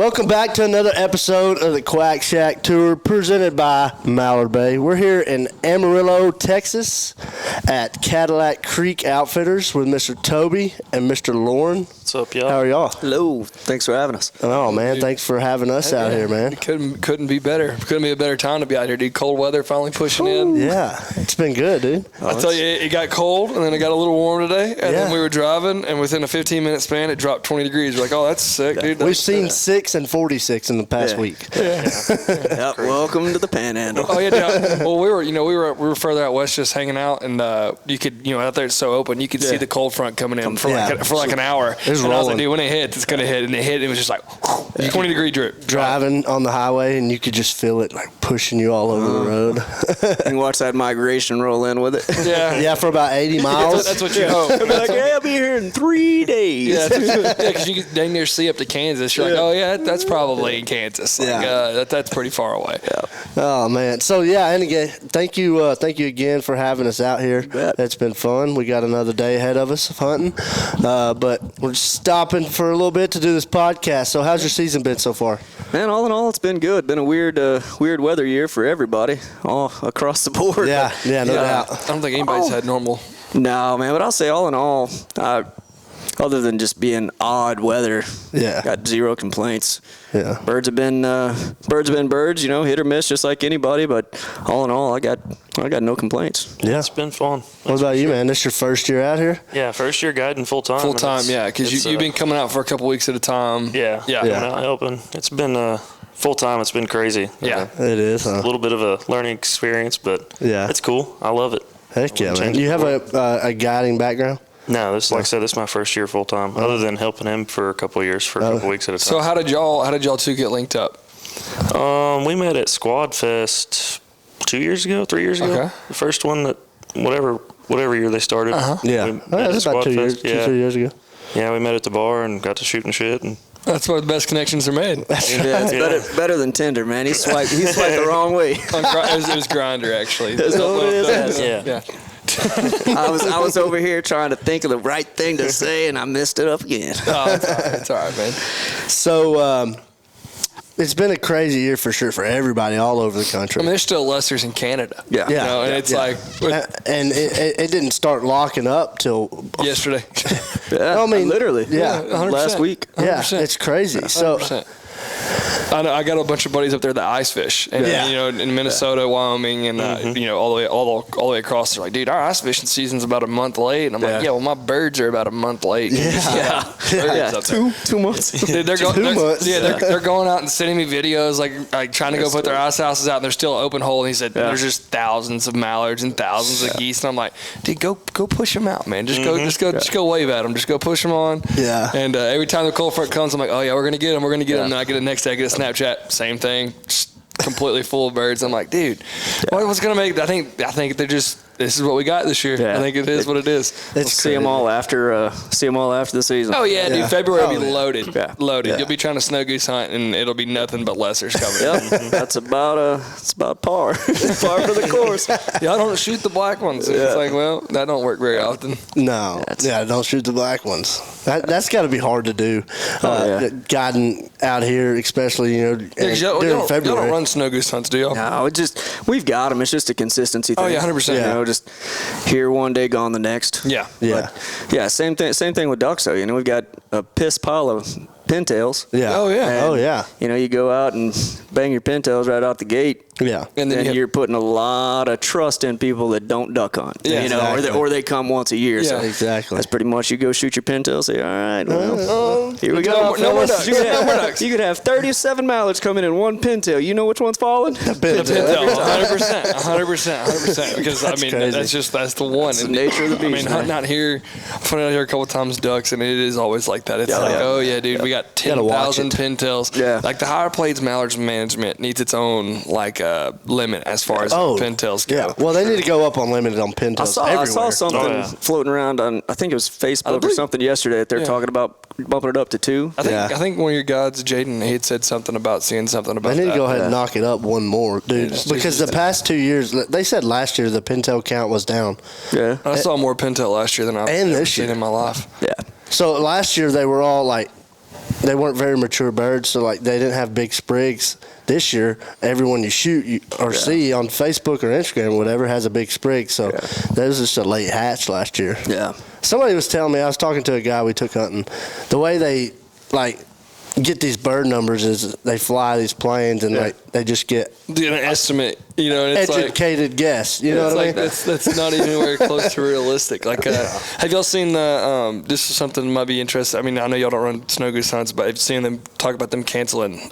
Welcome back to another episode of the Quack Shack Tour presented by Mallard Bay. We're here in Amarillo, Texas at Cadillac Creek Outfitters with Mr. Toby and Mr. Loren. What's up, y'all? How are y'all? Hello. Thanks for having us. Oh, man. Thanks for having us out here, man. Couldn't be better. Couldn't be a better time to be out here, dude. Cold weather finally pushing in. Yeah. It's been good, dude. I tell you, it got cold, and then it got a little warm today, and then we were driving, and within a 15-minute span, it dropped 20 degrees. We're like, oh, that's sick, dude. We've seen 6 and 46 in the past week. Yep. Welcome to the Panhandle. Oh yeah, dude. Well, we were further out west, just hanging out, and you could, out there it's so open, you could see the cold front coming in for like an hour. It's rolling. I was like, dude, when it hits, it's gonna hit, and it hit. It was just like 20-degree drip. Driving on the highway, and you could just feel it like pushing you all over the road. You watch that migration roll in with it. Yeah, for about 80 miles. That's what you hope. Be like, hey, I'll be here in 3 days. Yeah, because you can dang near see up to Kansas. You're like, oh yeah, that's probably in Kansas. Like, that's pretty far away. Yeah. Oh man. So and again, thank you again for having us out here. It's been fun. We got another day ahead of us of hunting, but we're stopping for a little bit to do this podcast. So how's your season been so far? Man, all in all, it's been good. Been a weird weather year for everybody, all across the board. Yeah, no doubt. I don't think anybody's had normal. No, man, but I'll say all in all, other than just being odd weather, got zero complaints. Yeah, birds have been birds, hit or miss just like anybody. But all in all, I got no complaints. Yeah, it's been fun. What about you, man? This your first year out here? Yeah, first year guiding full time. Full time, because you've been coming out for a couple weeks at a time. Yeah. Out helping. It's been full time. It's been crazy. Yeah, it is. It's a little bit of a learning experience, but it's cool. I love it. Heck yeah, man. You have a guiding background? No, like I said, this is my first year full time. Other than helping him for a couple of years, for a couple weeks at a time. So how did y'all two get linked up? We met at Squad Fest 3 years ago. Okay. The first one that whatever year they started. Yeah, that's about 2 years. 2 years ago. Yeah, we met at the bar and got to shooting shit and. That's where the best connections are made. It's better than Tinder, man. He swiped the wrong way. It was Grinder, actually. That's what it is. Yeah. I was over here trying to think of the right thing to say, and I messed it up again. Oh, it's all right, man. So it's been a crazy year for sure for everybody all over the country. I mean, there's still Lessers in Canada. And it's like... And it didn't start locking up till... yesterday. I mean, literally. Yeah, 100%. Last week. 100%. Yeah, it's crazy. 100%. So... I got a bunch of buddies up there that ice fish, and in Minnesota, Wyoming, and all the way across. They're like, dude, our ice fishing season's about a month late, and I'm like, well, my birds are about a month late. Two months. Dude, they're going out and sending me videos, like trying to go put their ice houses out, and they're still open hole. And he said, there's just thousands of mallards and thousands of geese, and I'm like, dude, go push them out, man. Just go wave at them. Just go push them on. Yeah. And every time the cold front comes, I'm like, oh yeah, we're gonna get them. And I get the next day, I get a Snapchat, same thing, just completely full of birds. I'm like, dude, what's gonna make? I think they're just. This is what we got this year. I think it is what it is. We'll see them all after the season. Oh yeah, dude. February will be loaded. Loaded. Yeah. You'll be trying to snow goose hunt, and it'll be nothing but Lessers coming. Yep. That's about par. Par for the course. I don't shoot the black ones. It's like, well, that don't work very often. No. Don't shoot the black ones. That's got to be hard to do. Guiding out here, especially during February. Y'all don't run snow goose hunts, do y'all? No, we've got them. It's just a consistency thing. Oh yeah, 100%. Just here one day, gone the next. Yeah. Same thing with ducks though. We've got a piss pile of pintails. Yeah. Oh yeah. And, you go out and bang your pintails right out the gate. Yeah. And then you're putting a lot of trust in people that don't duck hunt. Yeah, exactly. or they come once a year. Yeah, so exactly. That's pretty much, you go shoot your pintails, say, all right, well, here we go. No more ducks. You could have 37 mallards coming in one pintail. You know which one's falling? The pintail. 100%. Because that's the one. It's the nature of the beast. I mean, hunting out here, I've hunted out here a couple times ducks, and it is always like that. It's oh yeah, dude, we got 10,000 pintails. Yeah. Like the higher plains mallards management needs its own limit as far as pintails go. Yeah. Well, they need to go up on limited on pintails. I saw something floating around on, I think it was Facebook or something yesterday, that they're talking about bumping it up to 2. I think one of your guys, Jaden, he had said something about seeing something about that. They need to go ahead and knock it up one more, dude. Because the past 2 years, they said last year the pintail count was down. Yeah. I saw more pintail last year than I've ever seen in my life. Yeah. So last year they were all like they weren't very mature birds, so like they didn't have big sprigs. This year, everyone you shoot or see on Facebook or Instagram or whatever has a big sprig. So that was just a late hatch last year. Yeah. Somebody was telling me, I was talking to a guy we took hunting, the way they like get these bird numbers is they fly these planes and like they just get an estimate, you know, and it's educated guess. You know what I mean? That's not even anywhere close to realistic. Like, have y'all seen the? This is something that might be interesting. I mean, I know y'all don't run snow goose hunts, but I've seen them talk about them canceling,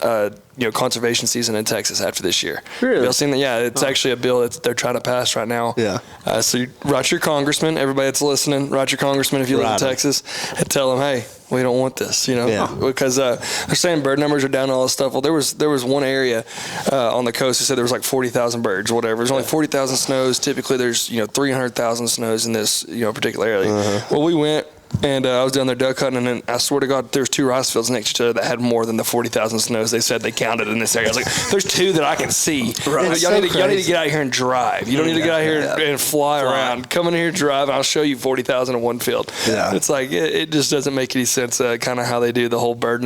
conservation season in Texas after this year. Really? Y'all seen that? Yeah, it's actually a bill that they're trying to pass right now. Yeah. So you write your congressman. Everybody that's listening, write your congressman if you live in Texas, and tell them, hey, we don't want this, because they're saying bird numbers are down and all this stuff. Well, there was one area on the coast who said there was like 40,000 birds or whatever. There's only 40,000 snows. Typically, there's 300,000 snows in this particular area. Well, we went. And I was down there duck hunting, and then I swear to God, there's 2 rice fields next to each other that had more than the 40,000 snows they said they counted in this area. I was like, there's 2 that I can see. Right. Y'all need to get out here and drive. You don't need to get out here and fly around. Come in here, drive, and I'll show you 40,000 in one field. Yeah. It's like, it just doesn't make any sense, kind of how they do the whole bird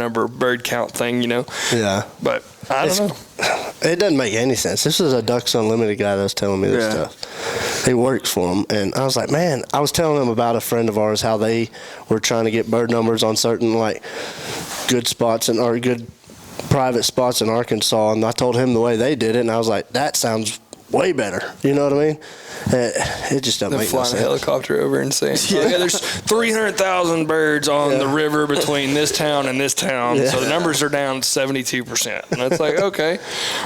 count thing, Yeah. But I don't know. It doesn't make any sense. This is a Ducks Unlimited guy that was telling me this stuff. He works for him, and I was like, man, I was telling him about a friend of ours, how they were trying to get bird numbers on certain like good spots or good private spots in Arkansas, and I told him the way they did it, and I was like, that sounds way better. You know what I mean? It just doesn't make no sense. Flying a helicopter over and saying, there's 300,000 birds on the river between this town and this town, so the numbers are down 72%. And it's like, okay,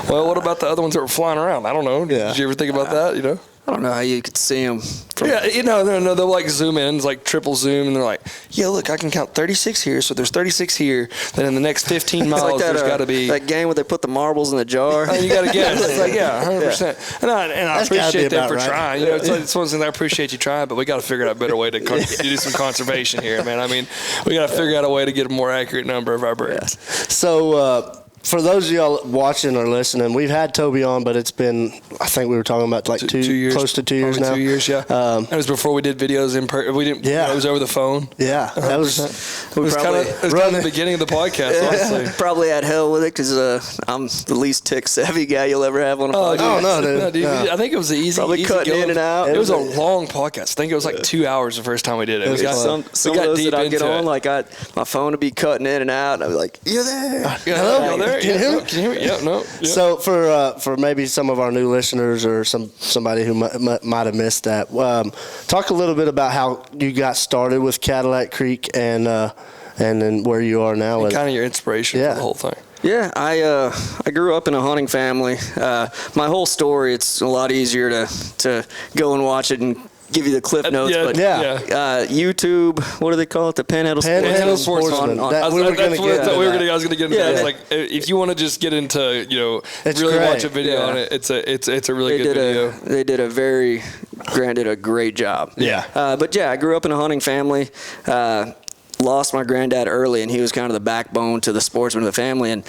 well, what about the other ones that were flying around? I don't know. Did you ever think about that, I don't know how you could see them. No, they'll like zoom in, it's like triple zoom, and they're like, look, I can count 36 here, so there's 36 here. Then in the next 15 miles, like there's got to be that game where they put the marbles in the jar. You got to guess. It's like 100%. And I appreciate them for trying. It's one thing I appreciate you trying, but we got to figure out a better way to do some conservation here, man. I mean, we got to figure out a way to get a more accurate number of our birds. So. For those of y'all watching or listening, we've had Toby on, but it's been, I think we were talking about like 2 years, close to 2 years now. 2 years, yeah. That was before we did videos in person. We didn't. It was over the phone. Yeah, that was. It was kind of the beginning of the podcast. Honestly, probably had hell with it because I'm the least tech savvy guy you'll ever have on a podcast. No, dude. I think it was easy. Probably cutting in and out. It was a long podcast. I think it was like 2 hours the first time we did it. We got some of those that I get on, like my phone would be cutting in and out, and I'd be like, "You're there." Hello, there. Can you hear me? Yeah, no. Yeah. So for maybe some of our new listeners or somebody who might have missed that, talk a little bit about how you got started with Cadillac Creek and then where you are now. And kind of your inspiration for the whole thing. Yeah, I grew up in a hunting family. My whole story, it's a lot easier to go and watch it and give you the clip notes, but YouTube, what do they call it? The Panhandle Sportsman. I was going to get into that. It's like, if you want to just get into, really watch a video on it, it's a really good video. They did a great job. Yeah. But I grew up in a hunting family. Lost my granddad early, and he was kind of the backbone to the sportsman of the family. And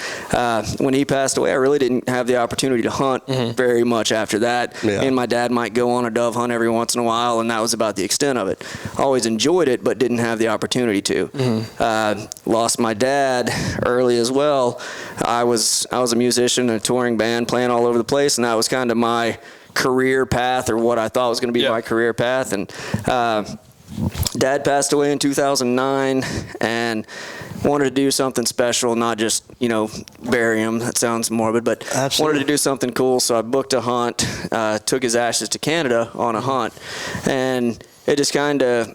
when he passed away, I really didn't have the opportunity to hunt very much after that. Yeah. And my dad might go on a dove hunt every once in a while, and that was about the extent of it. Always enjoyed it, but didn't have the opportunity to. Lost my dad early as well. I was a musician in a touring band, playing all over the place, and that was kind of my career path, or what I thought was going to be my career path. And Dad passed away in 2009 and wanted to do something special, not just, bury him. That sounds morbid, but wanted to do something cool. So I booked a hunt, took his ashes to Canada on a hunt. And it just kind of,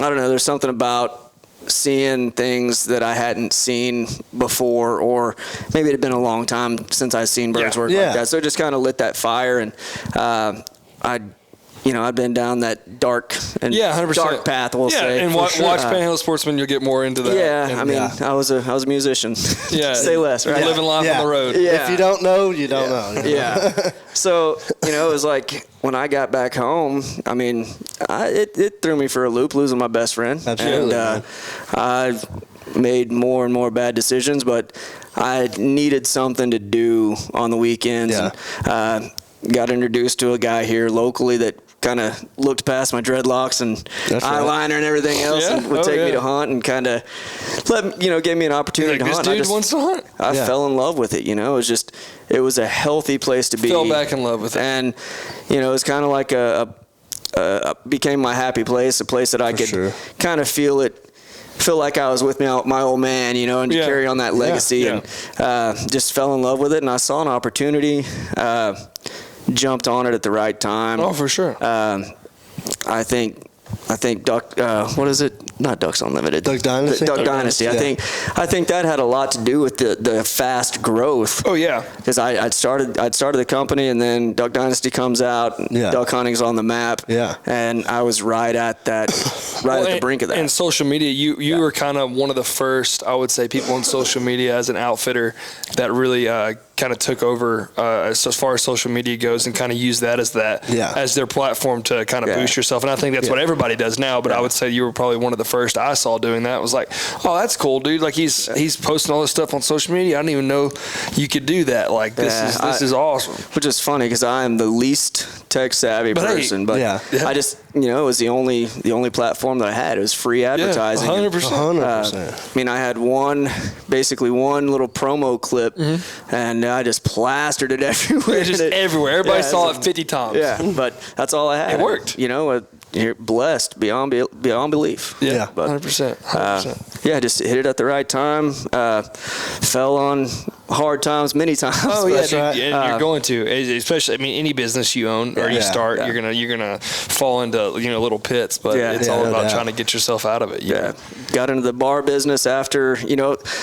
I don't know, there's something about seeing things that I hadn't seen before, or maybe it had been a long time since I'd seen birds work like that. So it just kind of lit that fire. And I've been down that dark and dark path, we'll say. And watch Panhandle Sportsman, you'll get more into that. Yeah, I was a musician. Say less, right? Living life on the road. Yeah. If you don't know, you don't know. Yeah. So, it was like when I got back home, I mean, it threw me for a loop, losing my best friend. Absolutely. And I've made more and more bad decisions, but I needed something to do on the weekends. Yeah. And, got introduced to a guy here locally that kind of looked past my dreadlocks and eyeliner and everything else, and would take me to hunt and kind of gave me an opportunity to hunt. This dude wants to hunt. I fell in love with it. It was a healthy place to be. Fell back in love with it, and it was kind of like became my happy place, a place that I could kind of feel like I was with my old man, and carry on that legacy, and just fell in love with it. And I saw an opportunity, jumped on it at the right time. Oh, for sure. I think Duck, what is it? Not Ducks Unlimited. Duck Dynasty. Duck Dynasty. I think that had a lot to do with the fast growth. Oh yeah. Because I'd started the company, and then Duck Dynasty comes out. Duck hunting's on the map. Yeah. And I was right at that, at the brink of that. And social media, you were kind of one of the first, I would say, people on social media as an outfitter that really kind of took over as far as social media goes, and kind of used that as their platform to kind of boost yourself. And I think that's what everybody does now. But I would say you were probably one of the first I saw doing that. It was like, oh, that's cool, dude. Like he's posting all this stuff on social media. I didn't even know you could do that. Like this is awesome. Which is funny because I am the least tech savvy person, but I just it was the only platform that I had. It was free advertising. 100%. I mean, I had one little promo clip, and I just plastered it everywhere. Just everywhere. Everybody saw it 50 times. Yeah, but that's all I had. It worked. You're blessed beyond belief. Yeah, but 100%. Just hit it at the right time. Fell on hard times many times. Oh yeah, dude, and you're going to, especially. I mean, any business you own or you start, you're gonna fall into little pits, but it's all about trying to get yourself out of it. Got into the bar business after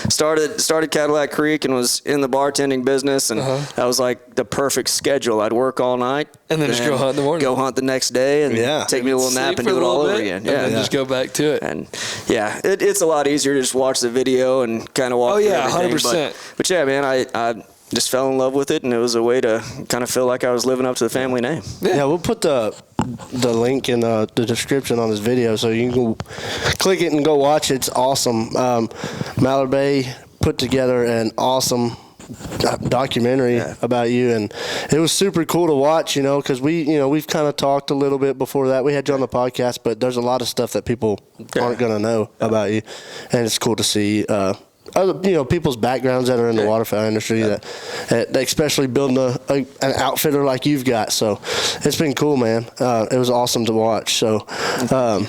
started Cadillac Creek and was in the bartending business, and that was like the perfect schedule. I'd work all night and then just go hunt in the morning. Go hunt the next day and take me a little nap and do it all over again. And then just go back to it. And it's a lot easier to just watch the video and kind of walk. Oh yeah, 100%. But yeah, man, I just fell in love with it, and it was a way to kind of feel like I was living up to the family name. Yeah, we'll put the link in the description on this video, so you can go click it and go watch it. It's awesome. Mallard Bay put together an awesome documentary about you, and it was super cool to watch, because we've kind of talked a little bit before that. We had you on the podcast, but there's a lot of stuff that people aren't going to know about you, and it's cool to see other people's backgrounds that are in the waterfowl industry that especially building an outfitter like you've got. So it's been cool, man. It was awesome to watch. So I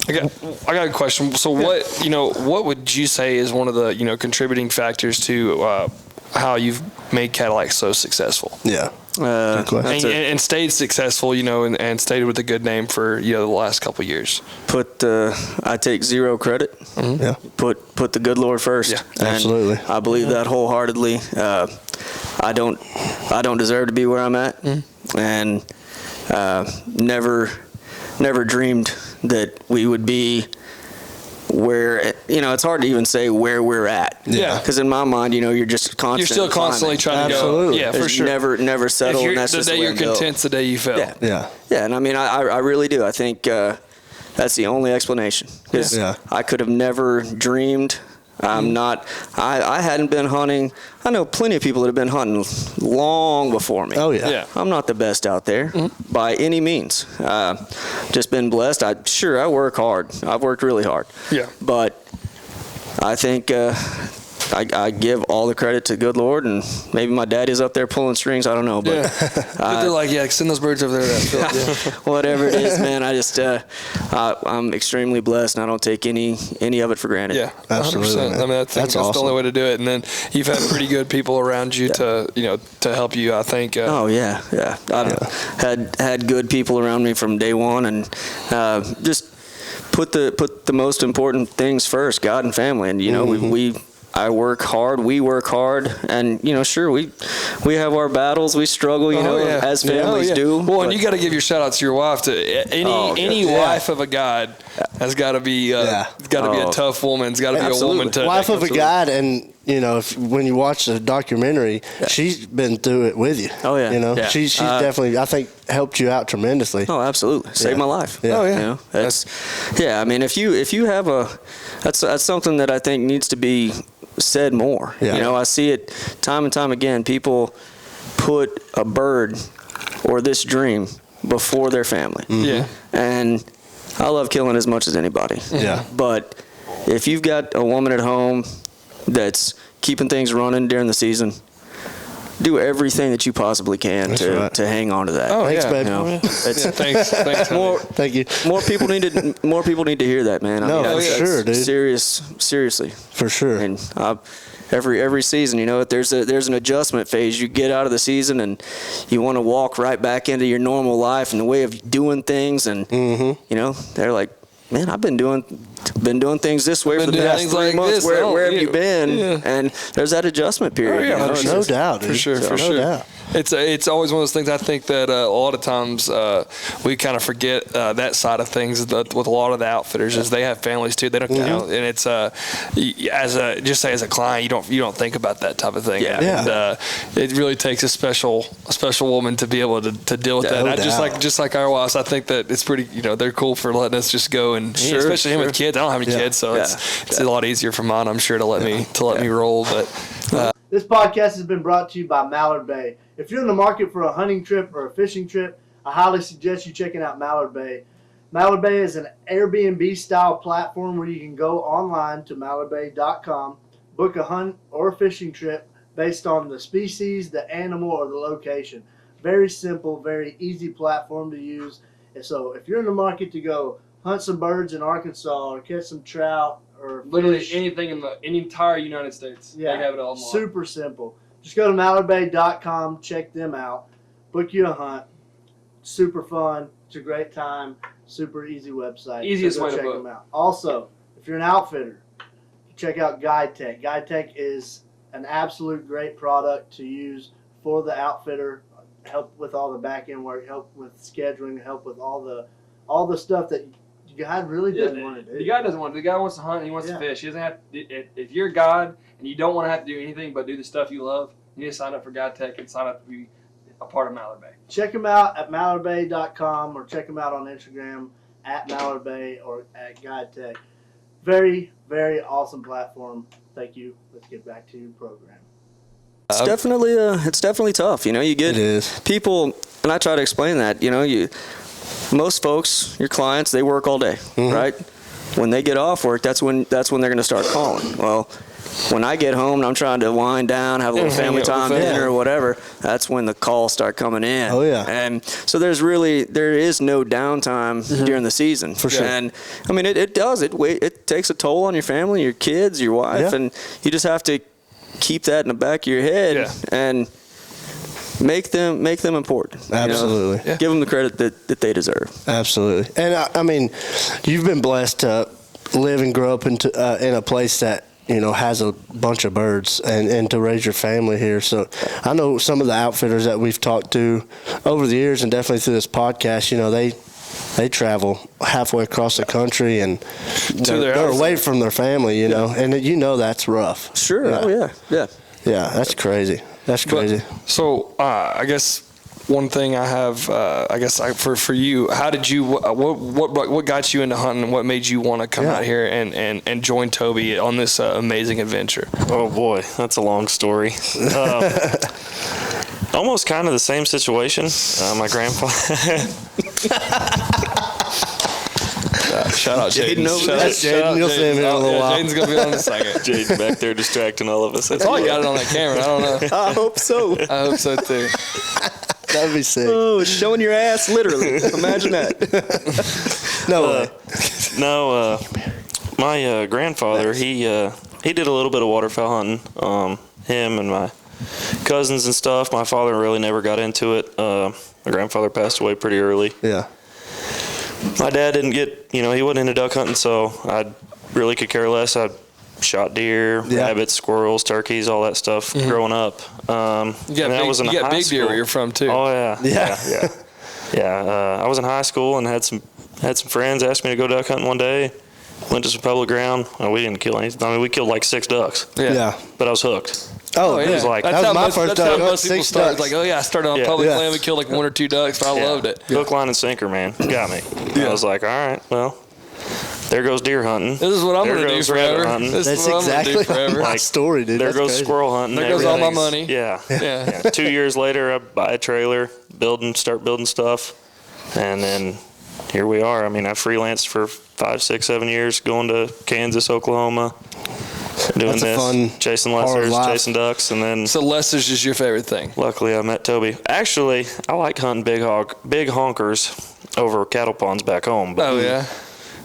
got a question. So what would you say is one of the contributing factors to how you've made Cadillac so successful? Yeah. And stayed successful, and stayed with a good name for the last couple of years. I take zero credit. Mm-hmm. Yeah. Put the good Lord first. Yeah, absolutely. I believe that wholeheartedly. I don't deserve to be where I'm at, and never dreamed that we would be where it's hard to even say where we're at. Yeah. Because in my mind, you're just constantly. You're still constantly trying to go. Yeah, for sure. Never settle. And that's the just day you're content, the day you fail. Yeah. And I mean, I really do. I think that's the only explanation. Because I could have never dreamed. I hadn't been hunting. I know plenty of people that have been hunting long before me. Oh, yeah. I'm not the best out there by any means. Just been blessed. I work hard. I've worked really hard. Yeah. But I think I give all the credit to good Lord, and maybe my daddy's up there pulling strings. I don't know, but they're like, send those birds over there. Whatever it is, man. I just I'm extremely blessed, and I don't take any of it for granted. Yeah, absolutely. 100%. I mean, that's awesome. The only way to do it. And then you've had pretty good people around you to help you. I think. I've had good people around me from day one, and just put the most important things first, God and family, and I work hard. We work hard, and sure we have our battles. We struggle, as families do. Well, and you got to give your shout out to your wife. To any wife of a guide has got to be be a tough woman. It's got to be a woman to wife of a guide, and when you watch the documentary, she's been through it with you. Oh yeah, she's definitely, I think, helped you out tremendously. Oh, absolutely, saved my life. Yeah. Oh yeah, I mean, if you have that's something that I think needs to be said more. I see it time and time again. People put a bird or this dream before their family. Yeah. And I love killing as much as anybody. Yeah. But if you've got a woman at home that's keeping things running during the season, do everything that you possibly can to hang on to that. Oh, Thanks, yeah. babe. You know, it's, Thanks. Thank you. More people need to hear that, man. No, for that's sure, dude. Seriously. For sure. And every season, you know, there's an adjustment phase. You get out of the season and you want to walk right back into your normal life and the way of doing things. And you know, they're like, man, I've been doing things this way for the past 3 months. Where have you been? Yeah. And there's that adjustment period. Oh, yeah, you know? No doubt, dude. For sure, No for sure. doubt. It's always one of those things. I think that a lot of times we kind of forget that side of things with a lot of the outfitters is they have families too. They don't, you know, and it's as a client, you don't think about that type of thing. Yeah. And it really takes a special woman to be able to deal with that. doubt. Just like our wives, I think that it's pretty. You know, they're cool for letting us just go and especially him with kids. I don't have any kids, so it's a lot easier for mine. I'm sure to let me roll, but. This podcast has been brought to you by Mallard Bay. If you're in the market for a hunting trip or a fishing trip, I highly suggest you checking out Mallard Bay. Mallard Bay is an Airbnb-style platform where you can go online to mallardbay.com, book a hunt or a fishing trip based on the species, the animal, or the location. Very simple, very easy platform to use. And so if you're in the market to go hunt some birds in Arkansas or catch some trout, or literally fish, anything in the entire United States. yeah, They have it all online. super simple. Just go to mallardbay.com, check them out, book you a hunt. Super fun. It's a great time. Super easy website. Easiest go way to check book. them out. Also, if you're an outfitter, check out GuideTech. GuideTech is an absolute great product to use for the outfitter. Help with all the back end work, help with scheduling, help with all the stuff that the guy really doesn't want to do. The guy doesn't want to. The guy wants to hunt and he wants to fish. He doesn't have. If you're a guide and you don't want to have to do anything but do the stuff you love, you need to sign up for GuideTech and sign up to be a part of Mallard Bay. Check them out at mallardbay.com or check them out on Instagram at mallardbay or at GuideTech. Very, very awesome platform. Thank you. Let's get back to your program. It's definitely tough. You know, you get It is. people, and I try to explain that. You know, most folks, your clients, they work all day, right? When they get off work, that's when they're going to start calling. Well, when I get home and I'm trying to wind down, have a little family time, dinner or whatever, that's when the calls start coming in. Oh, yeah. And so there is no downtime during the season. For sure. And I mean, it takes a toll on your family, your kids, your wife, and you just have to keep that in the back of your head and make them important. Absolutely. You know? Give them the credit that they deserve. Absolutely. And I mean, you've been blessed to live and grow up in a place that, you know, has a bunch of birds and to raise your family here. So I know some of the outfitters that we've talked to over the years and definitely through this podcast, you know, they travel halfway across the country and they're away from their family, you know, and you know that's rough. Sure. Yeah. Oh, yeah. Yeah, that's crazy. That's crazy. So I guess one thing I have, for you, how did you, what got you into hunting? What made you want to come out here and join Toby on this amazing adventure? Oh boy, that's a long story. Almost kind of the same situation. My grandfather. Shout out Jaden. That's Jaden. You'll see him in a little while. Jaden's going to be on in a second. Jaden back there distracting all of us. I thought you got it on that camera. I don't know. I hope so. I hope so too. That'd be sick. Oh, showing your ass, literally. Imagine that. No way. No, my grandfather, he did a little bit of waterfowl hunting. Him and my cousins and stuff. My father really never got into it. My grandfather passed away pretty early. Yeah. My dad didn't get, he wasn't into duck hunting, so I really could care less. I shot deer, rabbits, squirrels, turkeys, all that stuff growing up. You got big deer where you're from too. Oh yeah. I was in high school and had some friends ask me to go duck hunting one day. Went to some public ground. We didn't kill anything. I mean, we killed like 6 ducks. Yeah. But I was hooked. Oh, It was like, that was my first duck. That's how most people 6 start. ducks. It's like, I started on public land. We killed like 1 or 2 ducks, but I loved it. Hook, line, and sinker, man. Got me. I was like, all right, well, there goes deer hunting. This is what I'm going to do forever. That's This is what I'm gonna do forever. my story, dude. There That's goes crazy. squirrel hunting. There goes all my money. Yeah. Yeah. 2 years later, I buy a trailer, start building stuff. And then here we are. I mean, I freelanced for 5, 6, 7 years, going to Kansas, Oklahoma, doing fun, chasing hard lessers, life. chasing ducks, and then So lessers is your favorite thing. luckily I met Toby. Actually, I like hunting big honkers over cattle ponds back home. But Oh yeah.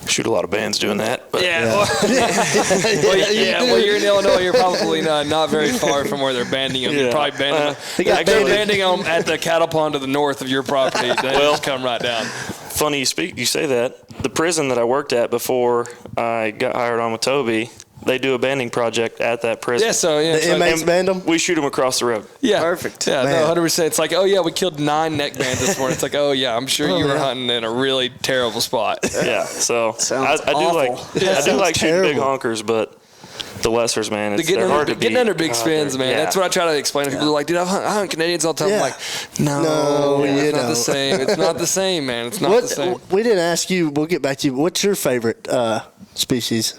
shoot a lot of bands doing that. But Yeah. Well, you're in Illinois. You're probably not very far from where they're banding them. You're Yeah. probably banding them. got They're banded. banding them at the cattle pond to the north of your property. They just come right down. funny you say that. The prison that I worked at before I got hired on with Toby, they do a banding project at that prison. Yeah. So yeah. The so- inmates band them? We shoot them across the road. Yeah. Perfect. Yeah, Man. no, 100%. It's like, oh, yeah, we killed 9 neck bands this morning. It's like, oh, yeah, I'm sure you were hunting in a really terrible spot. Yeah, so Sounds I do like awful. I do like shooting big terrible. honkers, but the lessers, man, Getting they're hard to getting beat. under big spins, man. Yeah. That's what I try to explain to people. They're like, dude, I hunt Canadians all the time. Yeah. I'm like, no, No, it's you not know. the same. It's not the same, man. It's not the same. We didn't ask you. We'll get back to you. What's your favorite species?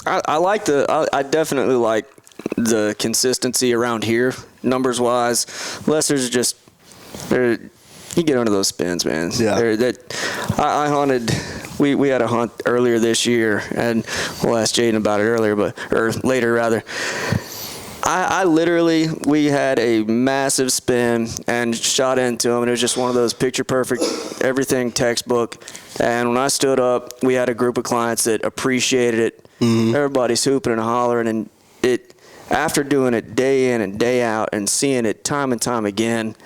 I definitely like the consistency around here, numbers wise. Lessers just, you get under those spins, man. Yeah. I hunted. We had a hunt earlier this year, and we'll ask Jaden about it later rather. I literally, we had a massive spin and shot into him, and it was just one of those picture perfect, everything textbook. And when I stood up, we had a group of clients that appreciated it. Mm-hmm. Everybody's hooping and hollering, and after doing it day in and day out and seeing it time and time again,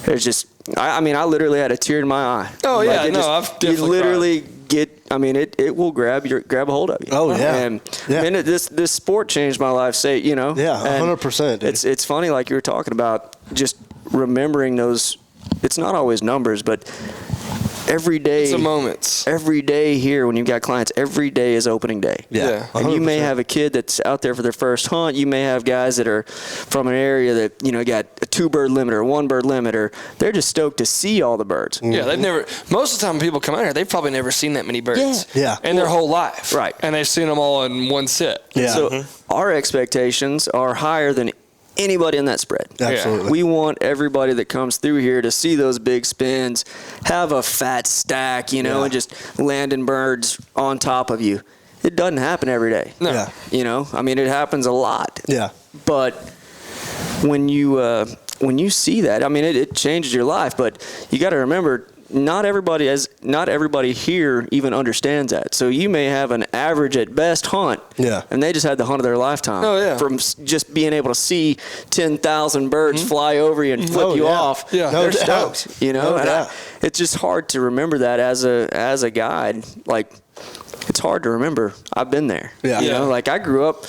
there's just, I mean, I literally had a tear in my eye. Oh, yeah, it no, I've definitely You literally it will grab a hold of you. Oh, yeah. And Yeah. I mean, this sport changed my life, Yeah, and 100%. dude. It's funny, like you were talking about, just remembering those. It's not always numbers, but every day. It's the moments. Every day here, when you've got clients, every day is opening day. Yeah. And you may 100%. have a kid that's out there for their first hunt. You may have guys that are from an area that, got a 2-bird limit or 1-bird limit, or they're just stoked to see all the birds. Yeah, they've never. Most of the time, when people come out here, they've probably never seen that many birds. Yeah. In their whole life. Right. And they've seen them all in one sit. Yeah. So our expectations are higher than anybody in that spread. Absolutely. We want everybody that comes through here to see those big spins, have a fat stack, and just landing birds on top of you. It doesn't happen every day. No. Yeah. I mean, it happens a lot. Yeah. But when you see that, I mean, it changes your life. But you got to remember, not everybody here even understands that. So you may have an average at best hunt, and they just had the hunt of their lifetime. Oh, yeah. From just being able to see 10,000 birds fly over you and flip you off. Yeah. They're No doubt. stoked. No And doubt. it's just hard to remember that as a guide. Like, it's hard to remember. I've been there. Yeah. Like I grew up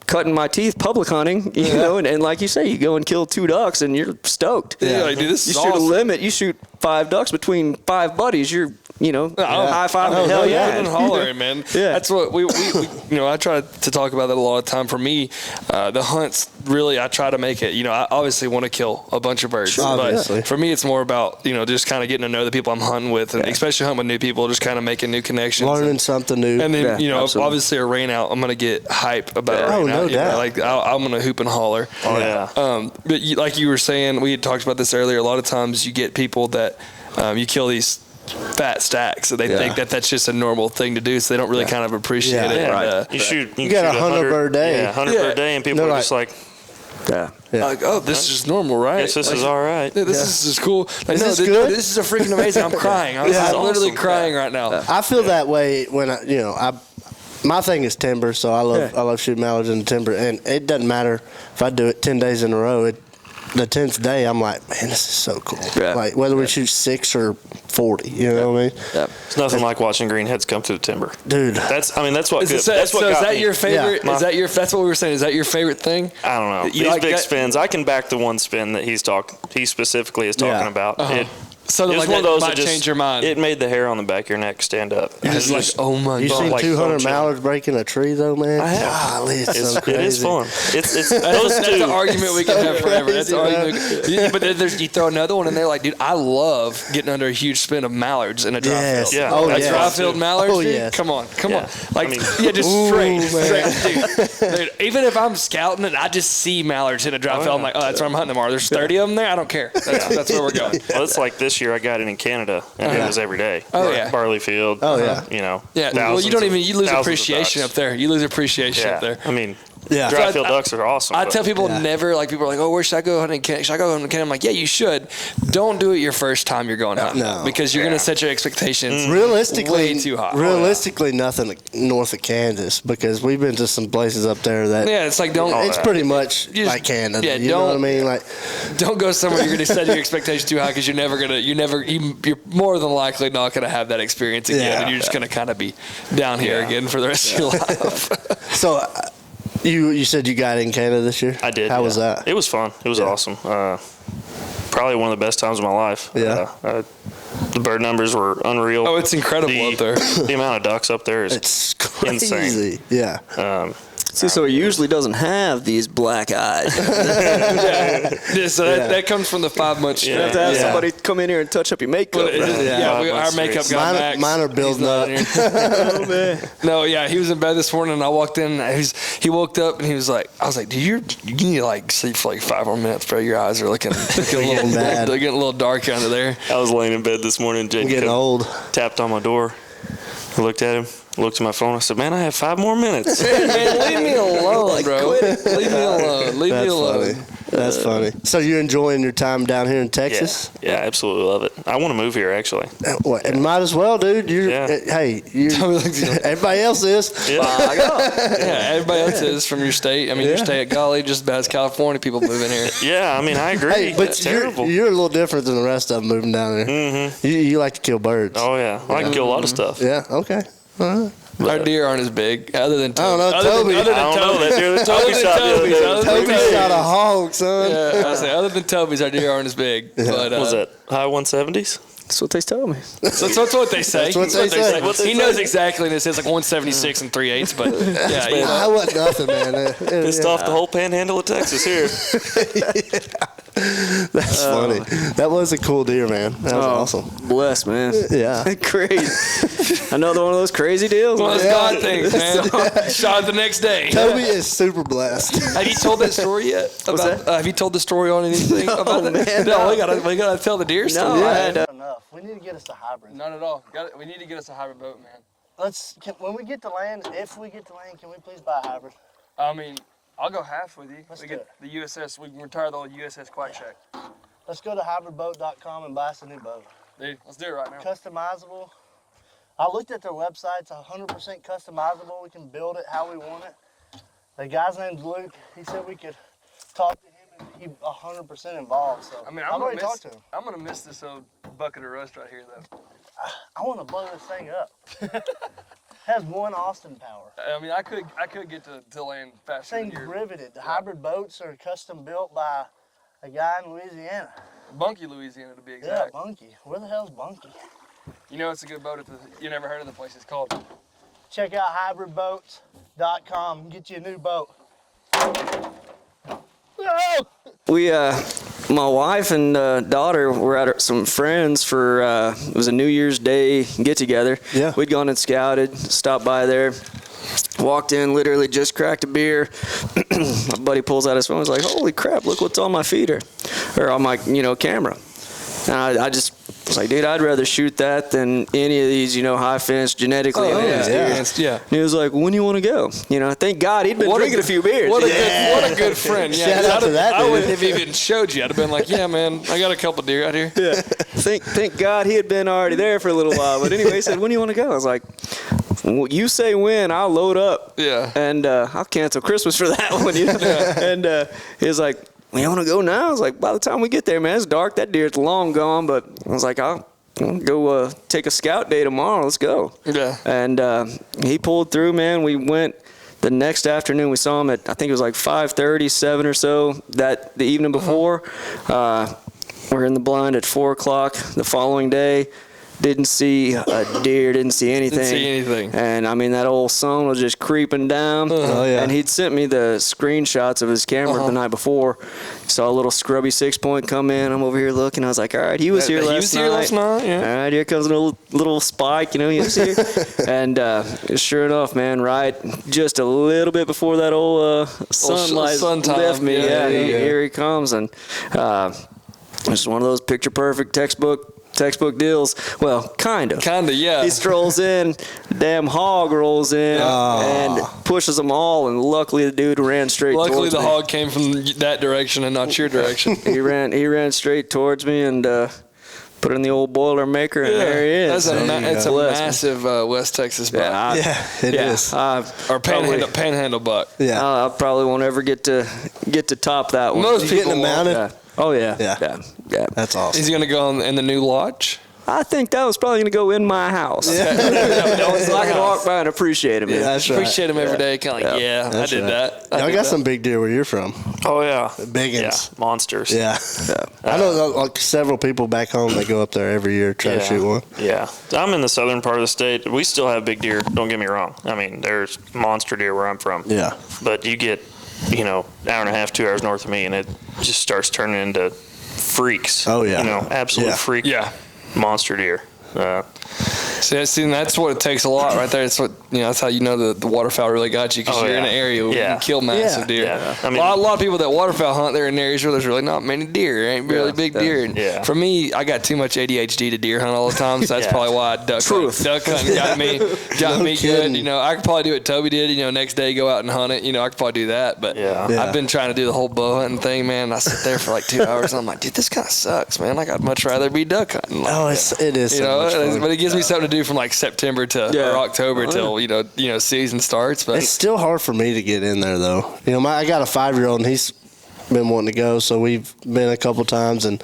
cutting my teeth public hunting, and like you say, you go and kill 2 ducks and you're stoked. Yeah, like, dude, this you is shoot awesome. a limit, you shoot 5 ducks between 5 buddies, you're, high five Oh, hell yeah. yeah. And hollering, man. Yeah. That's what we I try to talk about that a lot of time. For me, the hunts, really, I try to make it, I obviously want to kill a bunch of birds. Obviously. But for me, it's more about, just kind of getting to know the people I'm hunting with, and especially hunting with new people, just kind of making new connections. Learning something new. And then, Yeah, absolutely. obviously a rain out, I'm going to get hype about a Oh, rain no out. doubt. Like, I'm going to hoop and holler. Oh, yeah. But like you were saying, we had talked about this earlier, a lot of times you get people that you kill these fat stacks, so they think that that's just a normal thing to do, so they don't really kind of appreciate Yeah. it. Yeah, And, you got shoot 100 bird day. 100 bird day, and people They're are just like, Yeah. like, oh, this is just normal, right? "Yes, this is all right." Yeah, this is just cool. Like, Is no, this good? This is a freaking amazing. I'm crying. I'm literally awesome. crying right now. I feel that way when my thing is timber, so I love shooting mallards in the timber, and it doesn't matter if I do it 10 days in a row. The 10th day, I'm like, man, this is so cool. Yeah. Like whether we shoot 6 or 40, you know what I mean? Yeah. It's nothing like watching greenheads come through the timber, Dude. That's what. Is That's what got that me. your favorite? Yeah. Is that your? That's what we were saying. Is that your favorite thing? I don't know. You These like big that- spins, I can back the one spin that he specifically is talking Yeah. about. Uh-huh. So It was like one of that those might that just change your mind. It made the hair on the back of your neck stand up. You're just like, oh my You god! seen like 200 bone mallards breaking a tree though, man? I have. Golly, it's so crazy. It is fun. It's those That's two. an argument we can have forever. That's crazy, an argument. But then you throw another one in there, like, dude, I love getting under a huge spin of mallards in a dry Yes. field. Yeah. Oh, That's yes. Dry field mallards, Oh, dude. yes. Come on. Yeah. Like, I mean- just Ooh, straight, dude. Even if I'm scouting and I just see mallards in a dry field, I'm like, oh, that's where I'm hunting tomorrow. There's 30 of them there. I don't care. That's where we're going. Well, it's like this this year I got it in Canada, and it was every day. Oh, yeah. Barley field. Oh, yeah. You know. Yeah. Well, you lose thousands of appreciation ducks. up there. You lose appreciation up there. I mean, Yeah. dry So field ducks are awesome. I but- tell people never, like, people are like, oh, where should I go hunting in Canada? Should I go hunting in Canada? I'm like, yeah, you should. Don't do it your first time you're going hunting. No. Because you're going to set your expectations Realistically, way too high. Realistically, nothing north of Kansas because we've been to some places up there that Yeah, it's like, don't. it's pretty much Just- like Canada. yeah, you know what I don't- mean? Like, Don't go somewhere you're going to set your expectations too high because you're more than likely not going to have that experience again, Yeah. and you're just going to kind of be down here again for the rest of your life. so you said you got it in Canada this year? I did. How was that? It was fun. It was awesome. Probably one of the best times of my life. Yeah. The bird numbers were unreal. Oh, it's incredible up there. The amount of ducks up there is It's crazy. insane. Yeah. See, so he usually doesn't have these black eyes. Yeah, so that comes from the 5 month You stretch. have to have Yeah. somebody come in here and touch up your makeup. But our makeup guy, Max. Mine are he's building not up. in here. No, yeah, he was in bed this morning, and I walked in, and he woke up, and he was like, I was like, dude, you need to, like, sleep for, like, 5 more minutes, bro. Your eyes are looking a little bad. They're getting a little dark under there. I was laying in bed this morning. Jaden I'm getting old. tapped on my door. I looked at him, looked at my phone. I said, man, I have 5 more minutes. Man, leave me alone, bro. Leave me alone. Leave me That's alone. funny. That's funny. So you're enjoying your time down here in Texas? Yeah, I absolutely love it. I want to move here, actually. What, might as well, dude. Hey, everybody else is. Yeah, everybody else is from your state. I mean, your state at Golly just about as California people moving here. Yeah, I mean, I agree. Hey, but It's terrible. you're a little different than the rest of them moving down there. Mm-hmm. You like to kill birds. Oh, yeah. I can kill a lot of stuff. Yeah, okay. Our deer aren't as big, other than Toby. I don't know, Other Toby. than I don't know. That deer that Toby Other than shot the other Toby's, day. other than Toby Toby's. shot a hog, son. Yeah, I say, other than Toby's, our deer aren't as big. But, What was that? High 170s? That's what they tell me. So that's what they say. That's what they say. What they He knows say. exactly, and it says like 176 and 3/8. But yeah, you I know. wasn't nothing, man. Pissed off the whole panhandle of Texas here. That's funny. That was a cool deer, man. That was awesome. Bless, man. Yeah. Crazy. Another one of those crazy deals. One of those man. God things, man. Shot the next day. Toby is super blessed. Have you told that story yet? About, have you told the story on anything about that? man, No, we gotta tell the deer No, story. I had, Enough. We need to get us a hybrid. Not at all. We need to get us a hybrid boat, man. When we get to land, if we get to land, can we please buy a hybrid? I mean, I'll go half with you. Let's we do get the USS. We can retire the old USS Quack Shack. Let's go to hybridboat.com and buy us a new boat. Dude, let's do it right now. Customizable. I looked at their website. It's 100% customizable. We can build it how we want it. The guy's name's Luke. He said we could talk to him and be 100% involved. So I mean, I've already talked to him. I'm gonna miss this old bucket of rust right here, though. I want to blow this thing up. Has one Austin power. I mean, I could get to land faster Thing's than your riveted. The hybrid boats are custom built by a guy in Louisiana. Bunkie, Louisiana, to be Yeah, exact. Bunkie. Where the hell's Bunkie? You know, it's a good boat. You never heard of the place it's called. Check out hybridboats.com and get you a new boat. We, my wife and daughter were at some friends for, it was a New Year's Day get together. Yeah. We'd gone and scouted, stopped by there, walked in, literally just cracked a beer. My buddy pulls out his phone, was like, holy crap, look what's on my feeder, or on my, camera. And I just was like, dude, I'd rather shoot that than any of these, high fence, genetically enhanced deer. Yeah. And he was like, when do you want to go? Thank God he'd been drinking a few beers. What a good friend. Yeah, Shout out to that I dude. wouldn't have even showed you. I'd have been like, yeah, man, I got a couple deer out here. Yeah. Thank God he had been already there for a little while. But anyway, he said, when do you want to go? I was like, well, you say when, I'll load up. Yeah. And I'll cancel Christmas for that one. And he was like, well, you want to go now? I was like, by the time we get there, man, it's dark. That deer's long gone. But I was like, I'll go take a scout day tomorrow. Let's go. Yeah. And he pulled through, man. We went the next afternoon. We saw him at, I think it was like 5:30, 7 or so the evening before. We're in the blind at 4 o'clock the following day. Didn't see a deer, didn't see anything. Didn't see anything. And, I mean, that old sun was just creeping down. Oh, yeah. And he'd sent me the screenshots of his camera the night before. Saw a little scrubby 6-point come in. I'm over here looking. I was like, all right, he was here last night. Yeah. All right, here comes a little spike, he was here. And sure enough, man, right just a little bit before that old sunlight sun time. left me. Yeah, Here he comes. And it's one of those picture-perfect textbook textbook deals. Well, kind of. Kinda, yeah. He strolls in, damn hog rolls in and pushes them all, and luckily the dude ran straight towards me. Luckily the hog came from that direction and not your direction. He ran straight towards me and put it in the old Boiler Maker, and there he is. It's a massive West Texas buck. It is. Or panhandle buck. Yeah. I probably won't ever get to top that one. Most people getting him mounted? Yeah. Oh yeah. Yeah. That's awesome. Is he going to go in the new lodge? I think that was probably going to go in my house. So I can walk by and appreciate him. Yeah, that's right. Appreciate him every day. Kind of like, I did that. I got some big deer where you're from. Oh yeah, Big yeah, ones. monsters. Yeah. I know like several people back home that go up there every year try to shoot one. Yeah, I'm in the southern part of the state. We still have big deer. Don't get me wrong. I mean, there's monster deer where I'm from. Yeah. But you get, hour and a half, 2 hours north of me, and it just starts turning into freaks. Oh, yeah. Absolute freak. Yeah. Monster deer. See, that's what it takes a lot right there. It's what that's how you know the waterfowl really got you, because you're in an area where you can kill massive deer. Yeah. I mean, a lot of people that waterfowl hunt, they're in areas where there's really not many deer. There ain't really big deer. And for me, I got too much ADHD to deer hunt all the time, so that's probably why duck hunting got me good. I could probably do what Toby did. Next day go out and hunt it. I could probably do that. But I've been trying to do the whole bow hunting thing, man. I sit there for like 2 hours, and I'm like, dude, this kind of sucks, man. Like, I'd much rather be duck hunting. It is. So much fun. But it gives me something to do from like September to or October till season starts. But it's still hard for me to get in there though. I got a 5-year-old and he's been wanting to go, so we've been a couple times, and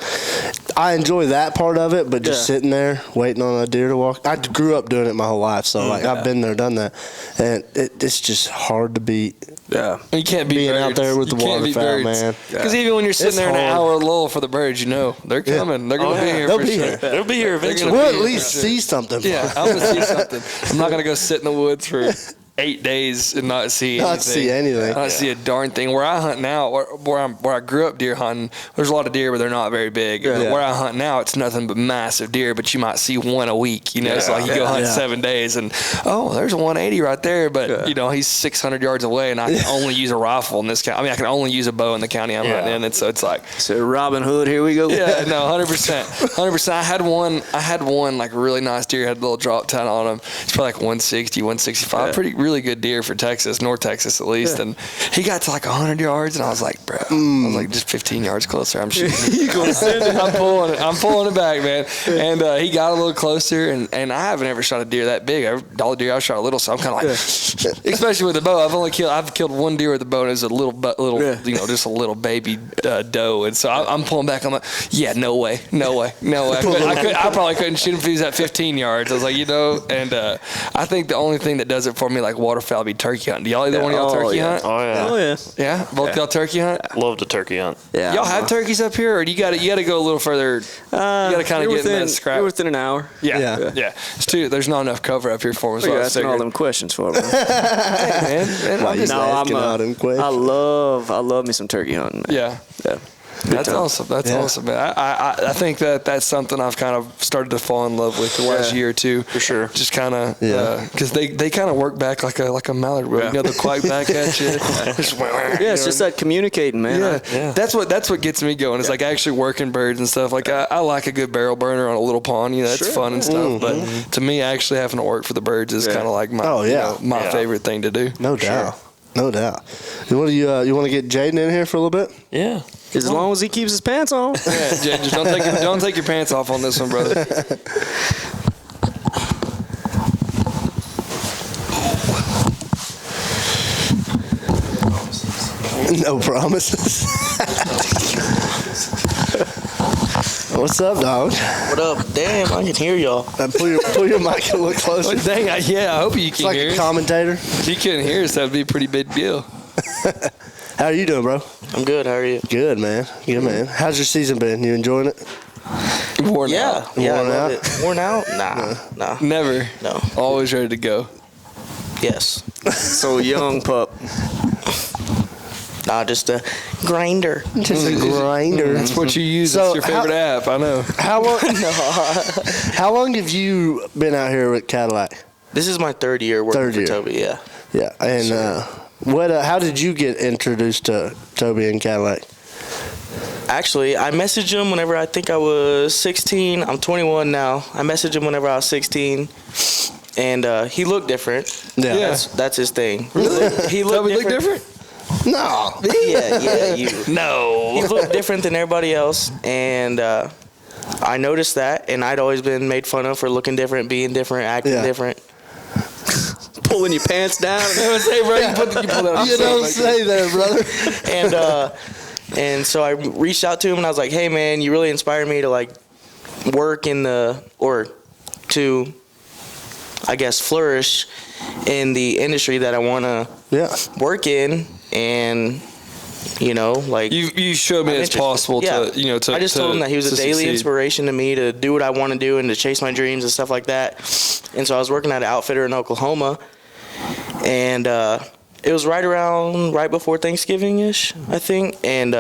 I enjoy that part of it. But just sitting there waiting on a deer to walk, I grew up doing it my whole life, so I've been there, done that, and it's just hard to beat. Yeah, you can't beat being birds. out there with the waterfowl, man. Because even when you're sitting there in an hour lull for the birds, they're coming. They're going to be here. They'll for be sure. here. They'll be here eventually. We'll at least see something. Yeah, I'm going to see something. I'm not going to go sit in the woods for 8 days and not see anything. Not see a darn thing. Where I hunt now, where I grew up deer hunting, there's a lot of deer, but they're not very big. Yeah. Where I hunt now, it's nothing but massive deer, but you might see one a week. So like you go hunt 7 days, and there's a 180 right there, but he's 600 yards away, and I can only use a rifle in this county. I mean, I can only use a bow in the county I'm hunting in, and so it's like Robin Hood. Here we go. Yeah, no, 100%. I had one like really nice deer, had a little drop tine on him. It's probably like 160, 165. Really good deer for Texas, North Texas at least. And he got to like 100 yards, and I was like, bro, I was like, just 15 yards closer. I'm shooting. I'm pulling it back, man. And he got a little closer, and I haven't ever shot a deer that big. All the deer I shot a little, so I'm kind of like, especially with the bow. I've killed one deer with the bow, and it was a little, just a little baby doe. And so I'm pulling back. I'm like, yeah, no way. I probably couldn't shoot him if he was at 15 yards. I was like, and I think the only thing that does it for me, like waterfowl, be turkey hunting. Do y'all either one of y'all turkey hunt? Oh yeah. Yeah, both y'all turkey hunt. Love to turkey hunt. Yeah. Y'all have turkeys up here, or do you got to go a little further? You got to kind of get in that scrap. You're within an hour. Yeah. It's too. There's not enough cover up here for us. You're asking all them questions for me. I love me some turkey hunting, man. Yeah. That's awesome. That's awesome, man. I think that's something I've kind of started to fall in love with the last year or two. For sure. Just kind of, because they kind of work back like a mallard would. They'll quack back at you. It's just that communicating, man. Yeah. That's what gets me going. It's like actually working birds and stuff. Like I like a good barrel burner on a little pond. That's fun and stuff. But to me, actually having to work for the birds is kind of like my favorite thing to do. No doubt. No doubt. You want to get Jaden in here for a little bit? Yeah. As long as he keeps his pants on. Yeah, just don't take your pants off on this one, brother. No promises. What's up, dog? What up? Damn, I can hear y'all. Pull your mic a little closer. Dang, I hope you can hear us. Like a commentator. If you couldn't hear us, that would be a pretty big deal. How are you doing, bro? I'm good. How are you? Good, man. Good, man. How's your season been? You enjoying it? Worn out. Yeah, Worn I love out? it. Worn out? Nah. Never. No. Always ready to go. Yes. So young pup. Nah, just a grinder. Just a grinder. That's what you use. That's your favorite app. I know. How long have you been out here with Cadillac? This is my third year working for Toby. Yeah. Yeah, and how did you get introduced to Toby and Cadillac? Actually, I messaged him whenever I think I was 16. I'm 21 now. I messaged him whenever I was 16, and he looked different. Yeah. That's his thing. Really? He looked different. No. Yeah. No. He looked different than everybody else, and I noticed that, and I'd always been made fun of for looking different, being different, acting different. Pulling your pants down. Say, bro, you pull that on You don't say that, brother. And so I reached out to him, and I was like, hey, man, you really inspired me to, like, work in to, I guess, flourish in the industry that I want to work in. And, you know, like... You showed me it's possible to, you know, to I just told him that he was a daily succeed. inspiration to me to do what I want to do and to chase my dreams and stuff like that. And so I was working at an outfitter in Oklahoma, and it was right before Thanksgiving-ish, I think. And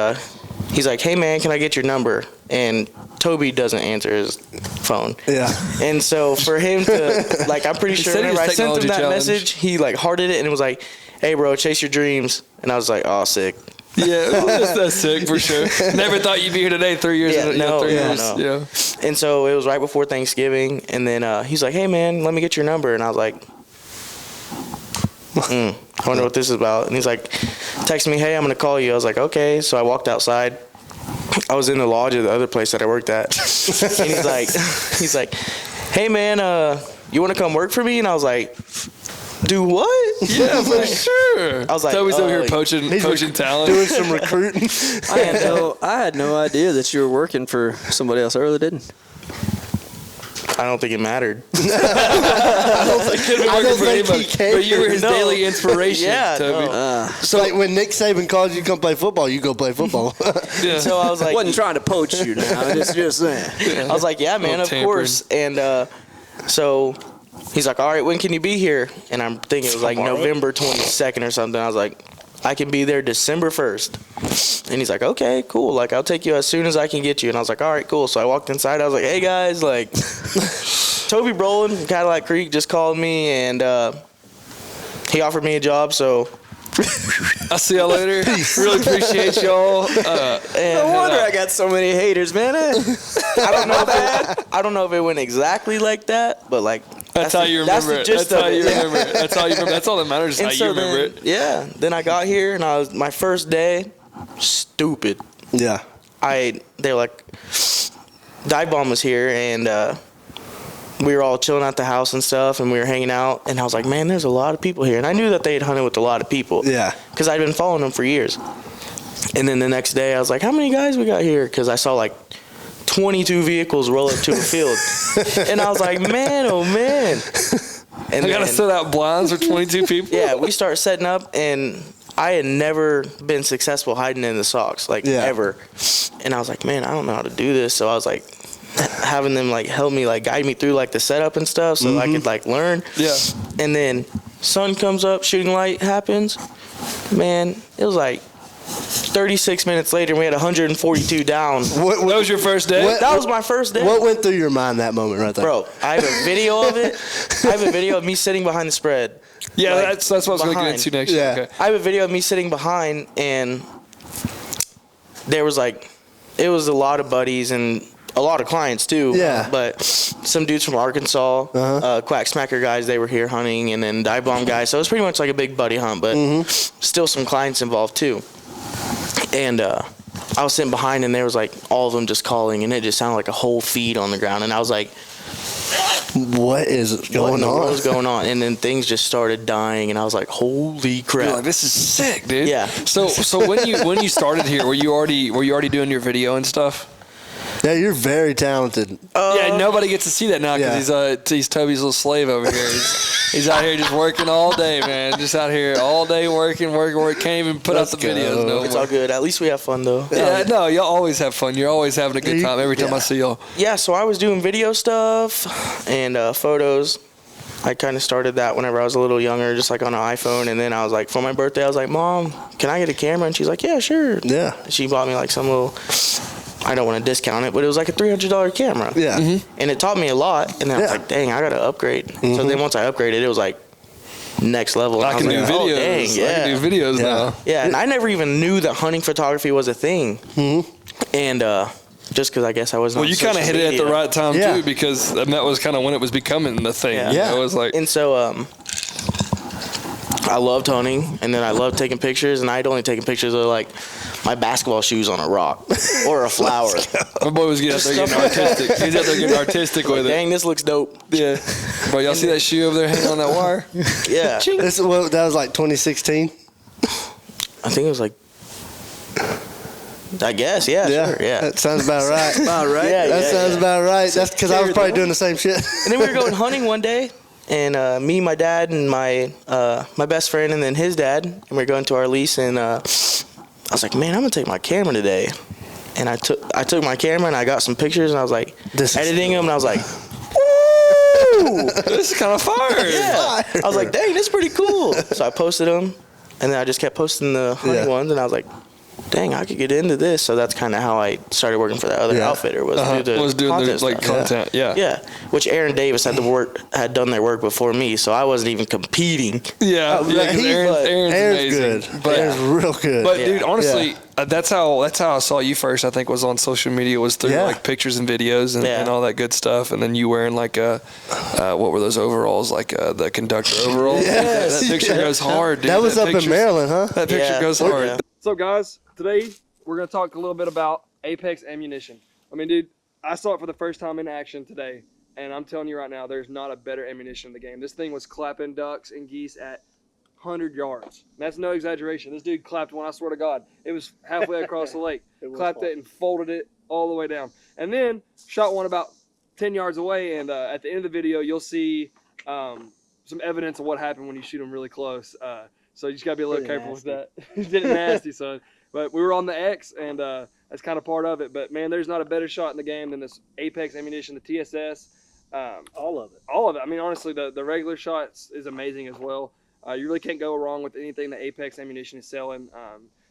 he's like, hey, man, can I get your number? And Toby doesn't answer his phone. Yeah. And so for him to, like, I'm pretty sure said he whenever I was sent him that technology message, he, like, hearted it and it was like, hey, bro, chase your dreams. And I was like, oh, sick. Yeah, that's sick for sure. Never thought you'd be here today. 3 years. No. Yeah. And so it was right before Thanksgiving, and then he's like, hey, man, let me get your number. And I was like, I wonder what this is about. And he's like, text me, hey, I'm going to call you. I was like, okay. So I walked outside. I was in the lodge of the other place that I worked at. And he's like, hey, man, you want to come work for me? And I was like, do what? Yeah, for sure. I was like, Toby's over here poaching talent. Doing some recruiting. I had no idea that you were working for somebody else. I really didn't. I don't think it mattered. I don't think he cared. But you were his daily inspiration, Yeah, Toby. So like when Nick Saban calls you to come play football, you go play football. Yeah. So I was like, Wasn't trying to poach you now. Just saying. I was like, yeah, man, of course. And so he's like, all right, when can you be here? And I'm thinking it was like November 22nd or something. I was like, I can be there December 1st. And he's like, okay, cool. Like, I'll take you as soon as I can get you. And I was like, all right, cool. So I walked inside. I was like, hey, guys, like, Tony Brohlin from Cadillac Creek just called me, and he offered me a job. So I'll see y'all later. Really appreciate y'all. No wonder I got so many haters, man. I don't know if it went exactly like that, but like, That's how you remember it. That's how you remember it. That's how you remember. That's all that matters. Is how you remember it. Yeah. Then I got here, and I was my first day. Stupid. Yeah. They're like, Dive Bomb was here, and we were all chilling at the house and stuff, and we were hanging out. And I was like, man, there's a lot of people here, and I knew that they had hunted with a lot of people. Yeah. Because I'd been following them for years. And then the next day, I was like, how many guys we got here? Because I saw like 22 vehicles roll up to a field. And I was like, man, oh, man. And I got to set out blinds for 22 people? Yeah, we start setting up, and I had never been successful hiding in the socks, like, ever. And I was like, man, I don't know how to do this. So I was like, having them, like, help me, like, guide me through, like, the setup and stuff so I could, like, learn. Yeah. And then sun comes up, shooting light happens. Man, it was like 36 minutes later, and we had 142 down. That was your first day? That was my first day. What went through your mind that moment right there? Bro, I have a video of it. I have a video of me sitting behind the spread. Yeah, like, that's what I was going to get into next. Yeah. Okay. I have a video of me sitting behind, and there was like, it was a lot of buddies and a lot of clients too. Yeah. But some dudes from Arkansas, Quack Smacker guys, they were here hunting, and then Dive Bomb guys. So it was pretty much like a big buddy hunt, but still some clients involved too. And I was sitting behind, and there was like all of them just calling, and it just sounded like a whole feed on the ground. And I was like, what is going on? What was going on? And then things just started dying, and I was like, holy crap. You're like, this is sick, dude. Yeah. So when you started here, were you already doing your video and stuff? Yeah, you're very talented. Yeah, nobody gets to see that now because he's Toby's little slave over here. He's out here just working all day, man. Just out here all day working. Can't even put out the videos no It's more. all good. At least we have fun, though. Yeah, no, y'all always have fun. You're always having a good time every time I see y'all. Yeah, so I was doing video stuff and photos. I kind of started that whenever I was a little younger, just like on an iPhone. And then I was like, for my birthday, I was like, Mom, can I get a camera? And she's like, yeah, sure. Yeah. She bought me like some little, I don't want to discount it, but it was like a $300 camera. Yeah. And it taught me a lot. And then I was like, dang, I got to upgrade. So then once I upgraded, it was like next level. I can do videos. Oh, dang, I can do videos now. Yeah, and I never even knew that hunting photography was a thing. And just because I guess I wasn't. Well, you kind of hit it at the right time too, because that was kind of when it was becoming the thing. Yeah. It was like. And so I loved hunting, and then I loved taking pictures, and I'd only taken pictures of like my basketball shoes on a rock or a flower. My boy was getting out there getting artistic. He's out there getting artistic with it. Dang, this looks dope. Yeah. Bro, y'all see that shoe over there hanging on that wire? Yeah. That was like 2016. I think it was like. I guess, yeah, sure, yeah. That sounds about right. About right. Yeah, That sounds about right. That's because I was probably doing the same shit. And then we were going hunting one day, and me, my dad, and my best friend, and then his dad, and we were going to our lease, and I was like, man, I'm gonna take my camera today, and I took my camera and I got some pictures, and I was like editing them, and I was like, woo, This is kind of fire. yeah. I was like, dang, this is pretty cool. So I posted them, and then I just kept posting the hunting ones, and I was like, dang, I could get into this. So that's kind of how I started working for that other outfitter. Was doing content the content. Yeah. Which Aaron Davis had done their work before me, so I wasn't even competing. Yeah. 'Cause Aaron's amazing. Good. But, Aaron's real good. But dude, honestly, that's how I saw you first. I think was on social media, was through like pictures and videos and all that good stuff. And then you wearing like what were those overalls? Like the conductor overalls. Yes. That picture goes hard, dude. That was up in Maryland, huh? That picture goes hard. Yeah. So guys, today we're going to talk a little bit about Apex ammunition. I mean, dude, I saw it for the first time in action today, and I'm telling you right now, there's not a better ammunition in the game. This thing was clapping ducks and geese at 100 yards. That's no exaggeration. This dude clapped one, I swear to God. It was halfway across the lake. Clapped it and folded it all the way down. And then shot one about 10 yards away, and at the end of the video, you'll see some evidence of what happened when you shoot them really close. So you just got to be a little careful with that. It's getting nasty, son. But we were on the X, and that's kind of part of it. But, man, there's not a better shot in the game than this Apex ammunition, the TSS. All of it. All of it. I mean, honestly, the regular shot is amazing as well. You really can't go wrong with anything that Apex ammunition is selling.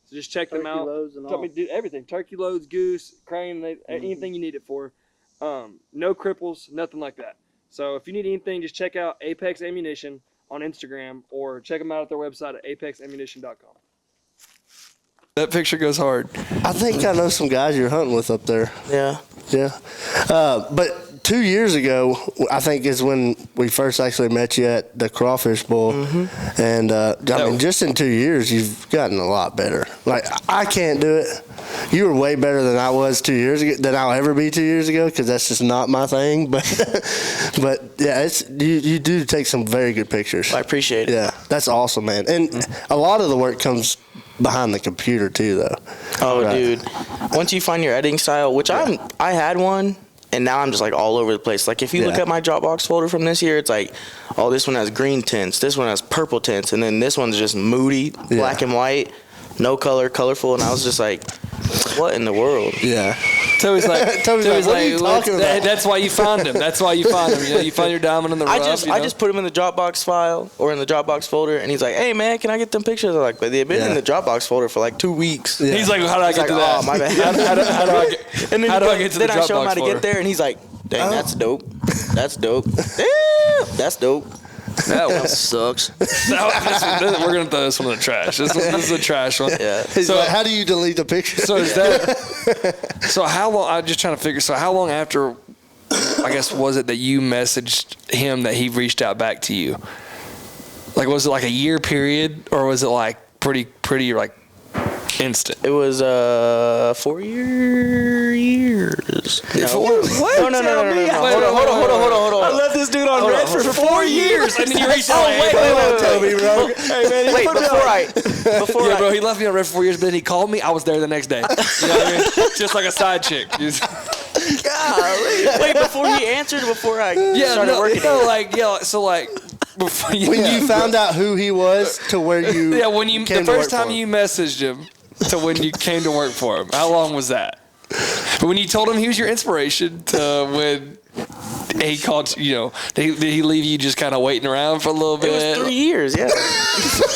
So just check them out. Loads and all. I mean, dude, everything. Turkey loads, goose, crane, anything you need it for. No cripples, nothing like that. So if you need anything, just check out Apex Ammunition on Instagram or check them out at their website at apexammunition.com. That picture goes hard. I think I know some guys you're hunting with up there. Yeah. Yeah. But 2 years ago, I think is when we first actually met you at the Crawfish Bowl. Mm-hmm. And, I mean, just in 2 years, you've gotten a lot better. Like, I can't do it. You were way better than I was 2 years ago, than I'll ever be 2 years ago, because that's just not my thing. But, yeah, you do take some very good pictures. I appreciate it. Yeah, that's awesome, man. And a lot of the work comes behind the computer too, though. Oh, right. Dude. Once you find your editing style, which I had one, and now I'm just like all over the place. Like if you look at my Dropbox folder from this year, it's like, oh, this one has green tints, this one has purple tints, and then this one's just moody, black and white, no color, colorful, and I was just like, what in the world? Yeah. Toby's like, what are you talking about? That's why you find him. That's why you find him. You know, you find your diamond in the rough. I just put him in the Dropbox file or in the Dropbox folder, and he's like, hey, man, can I get them pictures? I'm like, but they've been in the Dropbox folder for like 2 weeks. Yeah. He's like, how do I get to that? Oh, my bad. How do I get to the Dropbox Then I show him how to get there, and he's like, dang, that's dope. That's dope. Damn, that's dope. That one sucks. We're gonna throw this one in the trash. This is a trash one. Yeah. So like, how do you delete the picture? So is that? So how long? I'm just trying to figure. So how long after? I guess was it that you messaged him that he reached out back to you? Like, was it like a year period, or was it like pretty like instant? It was 4 years. No. What? No. Hold on. I left this dude on red for 4 years. And then you reached out. Oh, wait. Toby, bro. Hey, man, wait, Yeah, bro, he left me on red for 4 years, but then he called me. I was there the next day. You know what I mean? Just like a side chick. Golly. Wait, before he answered, before I started working. Before When you found out who he was to where you when you the first time you messaged him to when you came to work for him, how long was that? But when you told him he was your inspiration to when he called, you know, did he leave you just kind of waiting around for a little bit? It was 3 years, yeah.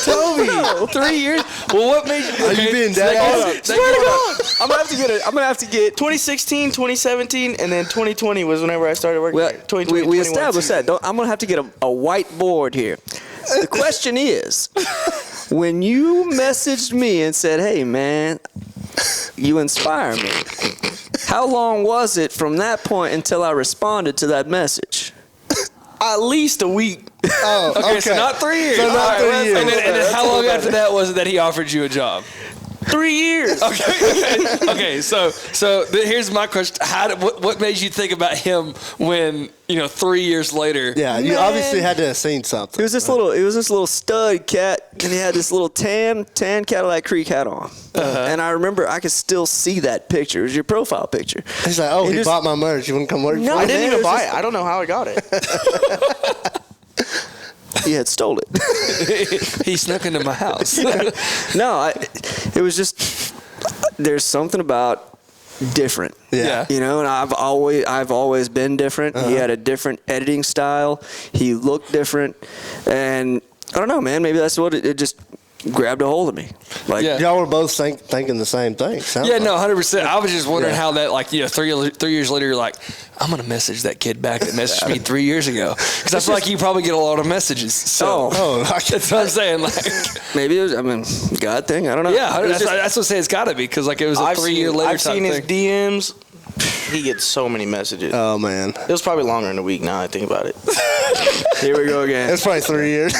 Toby, 3 years? Well, what made you? Are you being dead ass? Swear to God. I'm gonna have to get 2016, 2017, and then 2020 was whenever I started working. Well, there. 2020, we established that. I'm going to have to get a whiteboard here. The question is, when you messaged me and said, hey, man, you inspire me. How long was it from that point until I responded to that message? At least a week. Oh, Okay, so not 3 years. So not 3 years. And then how long after that was it that he offered you a job? 3 years. Okay. So here's my question: what made you think about him when 3 years later? Yeah, you obviously had to have seen something. It was this little stud cat, and he had this little tan Cadillac Creek hat on. And I remember I could still see that picture. It was your profile picture. He's like, he bought my merch. You want to come work No, for I me? didn't even buy it. I don't know how I got it. He had stole it. He snuck into my house. No, it was just there's something about different. Yeah. And I've always been different. He had a different editing style. He looked different, and I don't know, man. Maybe that's what it just grabbed a hold of me. Like, Yeah. Y'all were both thinking the same thing. sounds Yeah, like. no, 100%. I was just wondering Yeah. how that, 3 years later, you're like, I'm going to message that kid back that messaged me 3 years ago. Because I feel like you probably get a lot of messages. So that's what I'm saying. maybe it was, God thing. I don't know. Yeah, It was that's what I'm saying. It's got to be because it was a 3 year later I've type seen his thing. DMs. He gets so many messages. Oh, man. It was probably longer than a week now I think about it. Here we go again. It's probably 3 years.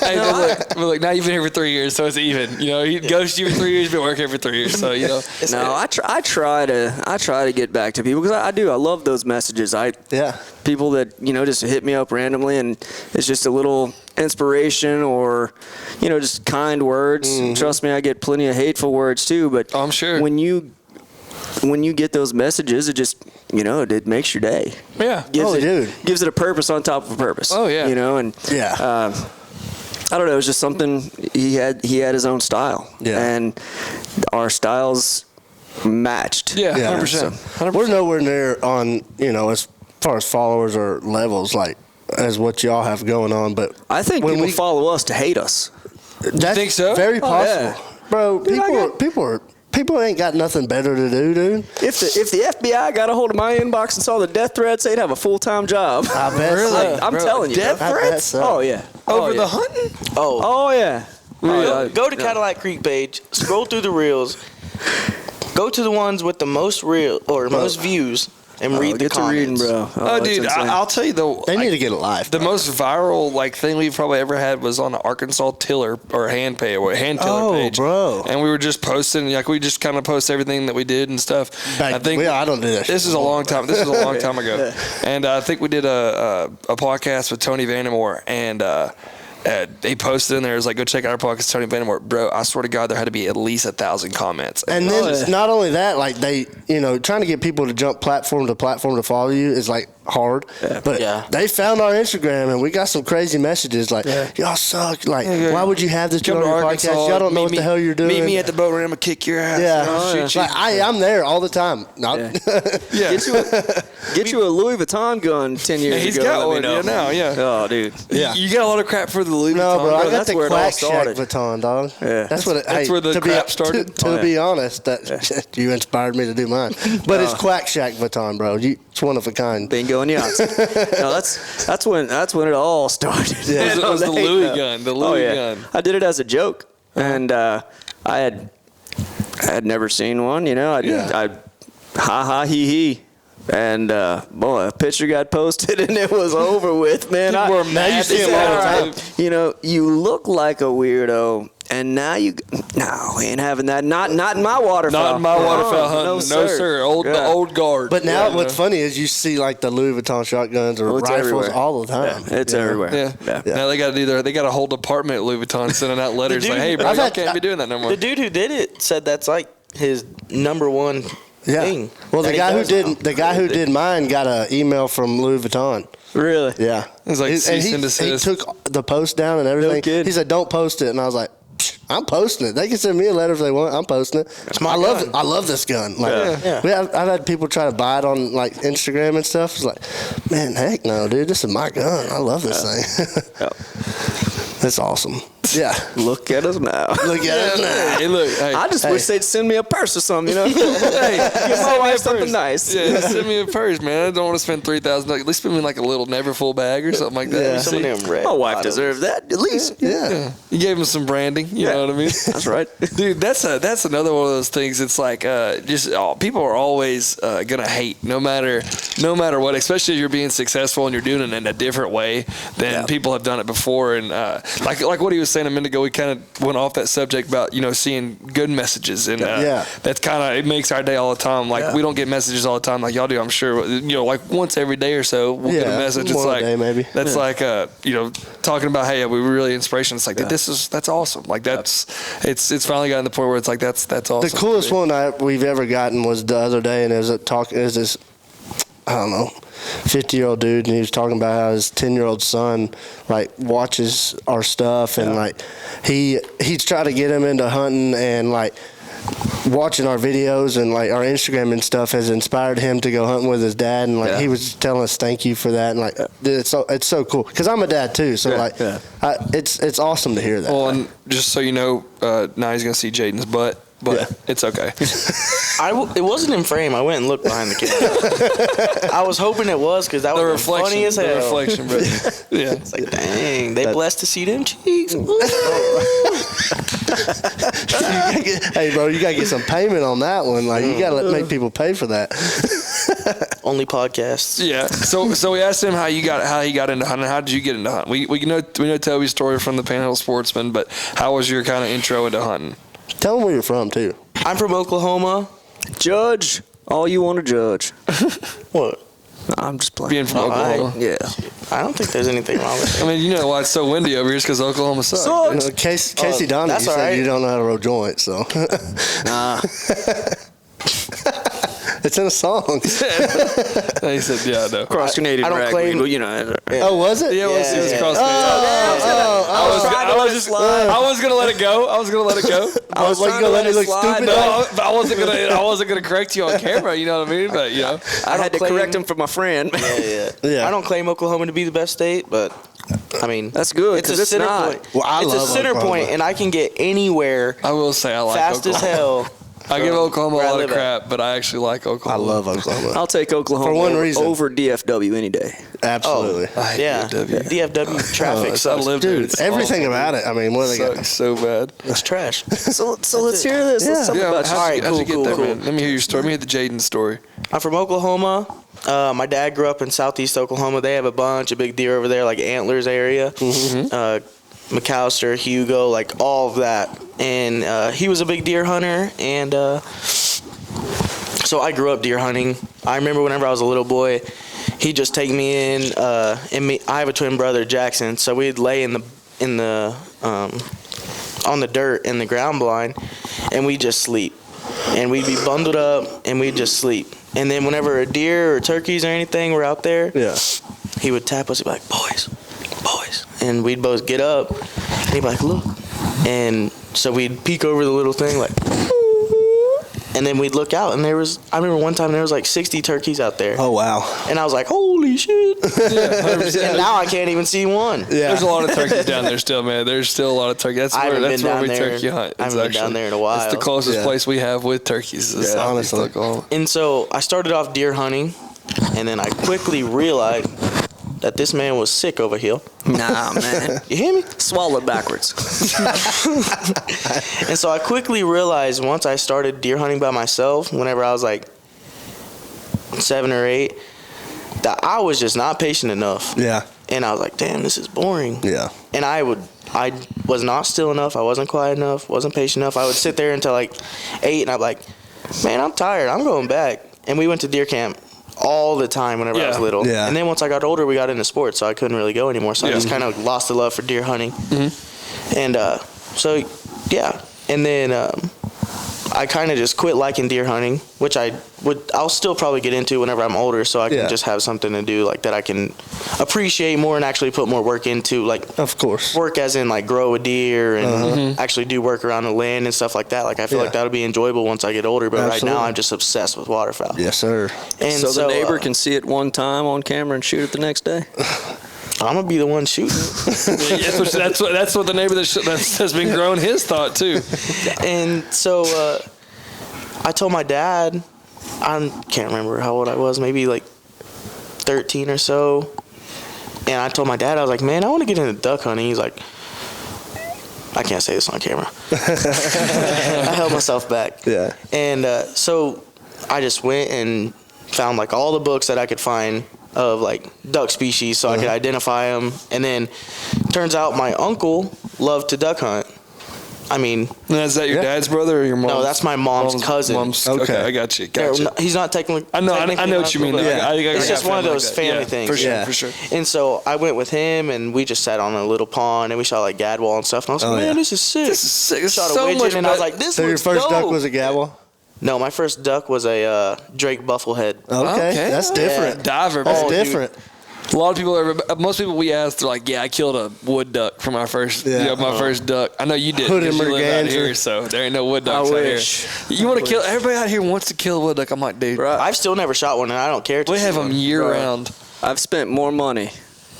Hey, but look, now you've been here for 3 years, so it's even. He ghosts you for 3 years, been working here for 3 years, so No, I try to get back to people because I do. I love those messages. Yeah. People that just hit me up randomly and it's just a little inspiration or just kind words. Trust me, I get plenty of hateful words too. But I'm sure when you get those messages, it just it makes your day. Yeah. Gives it a purpose on top of a purpose. Oh, yeah. And Yeah. I don't know. It was just something he had his own style. Yeah. And our styles matched. Yeah, Yeah. 100%. We're nowhere near on, as far as followers or levels, as what y'all have going on. But I think when people we follow us to hate us. that's think so? very possible. yeah. Bro, people ain't got nothing better to do, dude. If the FBI got a hold of my inbox and saw the death threats, they'd have a full-time job. I bet so. I'm telling you. Death bro. I bet threats? so. Oh yeah. Over yeah. the hunting? Oh yeah. Go to Cadillac Creek page, scroll through the reels, go to the ones with the most most views, and read the get to reading, comments. bro. Oh, it's dude, insane. I'll tell you They need to get a life. the bro. most viral thing we've probably ever had was on the Arkansas tiller or hand tiller page. bro. And we were just posting we just kind of post everything that we did and stuff. I don't do that. This is a long time. This is a long time ago, and I think we did a podcast with Tony Vandermoor, and he posted in there. It was like, go check out our podcast, Tony Vandermoor. Bro, I swear to God, there had to be at least 1,000 comments. And then not only that, they, trying to get people to jump platform to platform to follow you is hard. But they found our Instagram and we got some crazy messages y'all suck. Why would you have this Come on to your Arkansas, podcast? Y'all don't know what the hell you're doing. Meet me at the boat ramp. I'm gonna kick your ass. Yeah. Shoot you. I'm there all the time. Yeah. Get you a Louis Vuitton gun 10 years He's ago. got let me one know. now. Yeah. Oh, dude. Yeah. You got a lot of crap for the Louis No, Vuitton. bro, I got that's the where it all Quack Shack started. Vuitton, dog. Yeah. That's what. That's where the crap started? To be honest, that you inspired me to do mine. But it's Quack Shack Vuitton, bro. It's one of a kind. Bingo and Yahtzee. No, that's when it all started. Yeah. It was the Louis gun. The Louis gun. I did it as a joke, and I had never seen one. I ha ha he he. And boy, a picture got posted and it was over with, man. People were mad. You see They them all the said, time. You look like a weirdo, and now we ain't having that. Not in my waterfowl. Not in my waterfowl hunting. No, No, sir. The old guard. But now what's funny is you see the Louis Vuitton shotguns or it's rifles everywhere. all the time. It's everywhere. Yeah. Now they got to do they got a whole department at Louis Vuitton sending out letters dude- hey, bro, I've y'all had- can't be doing that no more. The dude who did it said that's his number one thing. Well, that the he guy who does did now. the guy who did mine got an email from Louis Vuitton. Really? Yeah. It's like and cease and he desist. took the post down and everything. kidding. He said, "Don't post it," and I was like, "I'm posting it. They can send me a letter if they want. I'm posting it. my I love gun. it. I love this gun. Yeah. I've had people try to buy it on Instagram and stuff. It's like, man, heck no, dude. This is my gun. I love this thing. It's awesome. Yeah. Look at us now. Look at us now. Hey, look. Hey, I just wish they'd send me a purse or something, you know? hey, Give my wife something nice. yeah, send me a purse, man. I don't want to spend $3,000. At least spend me like a little never full bag or something like that. Yeah. Some of them red My wife bottoms. deserves that, at least. Yeah. You gave him some branding. You know what I mean? That's right. Dude, that's another one of those things. It's like people are always gonna hate, no matter what. Especially if you're being successful and you're doing it in a different way than people have done it before. And like what he was saying a minute ago, we kind of went off that subject about seeing good messages, and that's kind of, it makes our day all the time. Like we don't get messages all the time like y'all do. I'm sure like once every day or so we'll get a message. It's like day, maybe. That's like talking about, hey, we were really inspirational. It's like that's awesome. Like it's finally gotten to the point where it's like that's awesome. The coolest one we've ever gotten was the other day, and it was this, I don't know, 50-year-old dude, and he was talking about how his 10-year-old son like watches our stuff, and like he's trying to get him into hunting, and like watching our videos and like our Instagram and stuff has inspired him to go hunting with his dad, and like he was telling us thank you for that, and like it's so cool because I'm a dad too, so it's awesome to hear that. Well, and just so you know, now he's gonna see Jaden's butt. But it's okay. It wasn't in frame. I went and looked behind the camera. I was hoping it was because that was funny as hell. The reflection, bro. Yeah. It's like, dang, they blessed to see them cheeks. Hey, bro, you gotta get some payment on that one. Like, you gotta make people pay for that. Only podcasts. Yeah. So we asked him how he got into hunting. How did you get into hunting? We know Toby's story from the Panhandle Sportsman, but how was your kind of intro into hunting? Tell them where you're from, too. I'm from Oklahoma. Judge all you want to judge. What? I'm just playing. Being from Oklahoma. Yeah. I don't think there's anything wrong with it. I mean, you know why it's so windy over here is because Oklahoma sucks. Casey Donahue said right. you don't know how to roll joints, so. Nah. It's in a song. He said, yeah, I know. Cross Canadian I don't ragweed, claim- but you know. Oh, was it? Yeah, it was cross I I was gonna let it go. I was gonna let it go. I was What, you trying gonna to let me look slide. stupid? No, I wasn't gonna correct you on camera. You know what I mean? But I had to claim- correct him for my friend. Yeah. I don't claim Oklahoma to be the best state, but I mean That's good, It's a 'cause it's center not. point. Well, I it's a love center Oklahoma. point, and I can get anywhere I will say I like fast Oklahoma. as hell. I give Oklahoma a where I lot of live at. crap, but I actually like I Oklahoma. love Oklahoma. I'll take Oklahoma For one reason. over DFW any day. Absolutely. I hate Yeah, DFW. DFW traffic I sucks. lived there. Dude, It's everything awful. about it. I mean, what do they got? Sucks so bad. It's trash. So let's hear this. Let's talk Yeah, about how'd you. Alright, you get cool, there, cool. man? Let me hear your story. Let me hear the Jaden story. I'm from Oklahoma. My dad grew up in southeast Oklahoma. They have a bunch of big deer over there, like Antlers area. McAllister, Hugo, like all of that. And he was a big deer hunter. And so I grew up deer hunting. I remember whenever I was a little boy, he'd just take me in. I have a twin brother, Jackson. So we'd lay on the dirt in the ground blind, and we'd just sleep. And we'd be bundled up, and we'd just sleep. And then whenever a deer or turkeys or anything were out there, he would tap us. He'd be like, boys. And we'd both get up, and he'd be like, look. And so we'd peek over the little thing, like, and then we'd look out, and I remember one time there was like 60 turkeys out there. Oh, wow. And I was like, holy shit. Yeah, 100%. And now I can't even see one. Yeah. There's a lot of turkeys down there still, man. There's still a lot of turkeys. I haven't That's been where down we there. turkey hunt. I haven't been down there in a while. It's the closest Yeah. place we have with turkeys. Is Yeah, Southeast honestly. Oklahoma. And so I started off deer hunting, and then I quickly realized that this man was sick over here. Nah, man. You hear me? Swallow backwards. And so I quickly realized once I started deer hunting by myself, whenever I was like 7 or 8, that I was just not patient enough. Yeah. And I was like, damn, this is boring. Yeah. And I was not still enough. I wasn't quiet enough. Wasn't patient enough. I would sit there until like 8, and I'd be like, man, I'm tired. I'm going back. And we went to deer camp all the time whenever I was little. Yeah. And then once I got older, we got into sports, so I couldn't really go anymore. So I Yeah. just kind of lost the love for deer hunting. And so, yeah. And then I kind of just quit liking deer hunting, which I'll still probably get into whenever I'm older, so I can just have something to do like that I can appreciate more and actually put more work into, like Of course. work as in like grow a deer and actually do work around the land and stuff like that. Like I feel like that'll be enjoyable once I get older, but right Absolutely. now I'm just obsessed with waterfowl. Yes, sir. And So the neighbor can see it one time on camera and shoot it the next day? I'm gonna be the one shooting. That's what the neighbor that's been growing his thought too. And so I told my dad, I can't remember how old I was, maybe like 13 or so. And I told my dad, I was like, man, I want to get into duck hunting. He's like, I can't say this on camera. I held myself back. Yeah. And so I just went and found like all the books that I could find of like duck species so I could identify them. And then turns out my uncle loved to duck hunt. I mean, Now, is that your dad's brother or your mom's? no, that's my mom's cousin. Okay, I got you. He's not technically. I know what you mean. but Yeah. It's just one of those family things. For sure, Yeah. for sure. And so I went with him, and we just sat on a little pond, and we shot like gadwall and stuff. And I was like, man, this is sick. This is sick. It's Shot a so widgeon, much and I was like, this So your looks first dope. duck was a gavel? No, my first duck was a Drake bufflehead. Okay. That's different. Diver. That's man. different. A lot of people, most people we asked, they're like, yeah, I killed a wood duck for my first, first duck. I know you did. Hood 'cause and you live out merganser. here, so there ain't no wood ducks I out wish. here. You want to kill? Everybody out here wants to kill a wood duck. I'm like, dude, I've still never shot one, and I don't care to we shoot have them one. year round. I've spent more money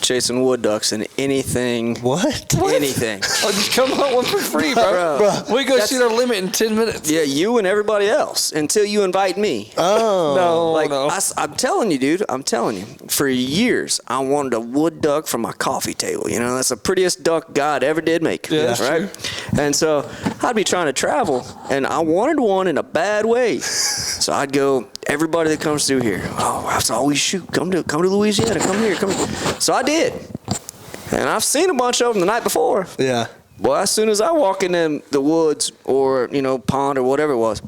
chasing wood ducks than anything. What? Anything. Oh, just come hunt one for free, bro. Bro. We go shoot our limit in 10 minutes. Yeah, you and everybody else until you invite me. Oh. No, Like no. I'm telling you, dude. I'm telling you. For years, I wanted a wood duck from my coffee table. You know, that's the prettiest duck God ever did make. Yeah, that's right. And so I'd be trying to travel, and I wanted one in a bad way. So I'd go. Everybody that comes through here, oh, that's all we shoot. Come to Louisiana. Come here. So I did, and I've seen a bunch of them the night before. Yeah. Well, as soon as I walk in the woods or, pond or whatever it was,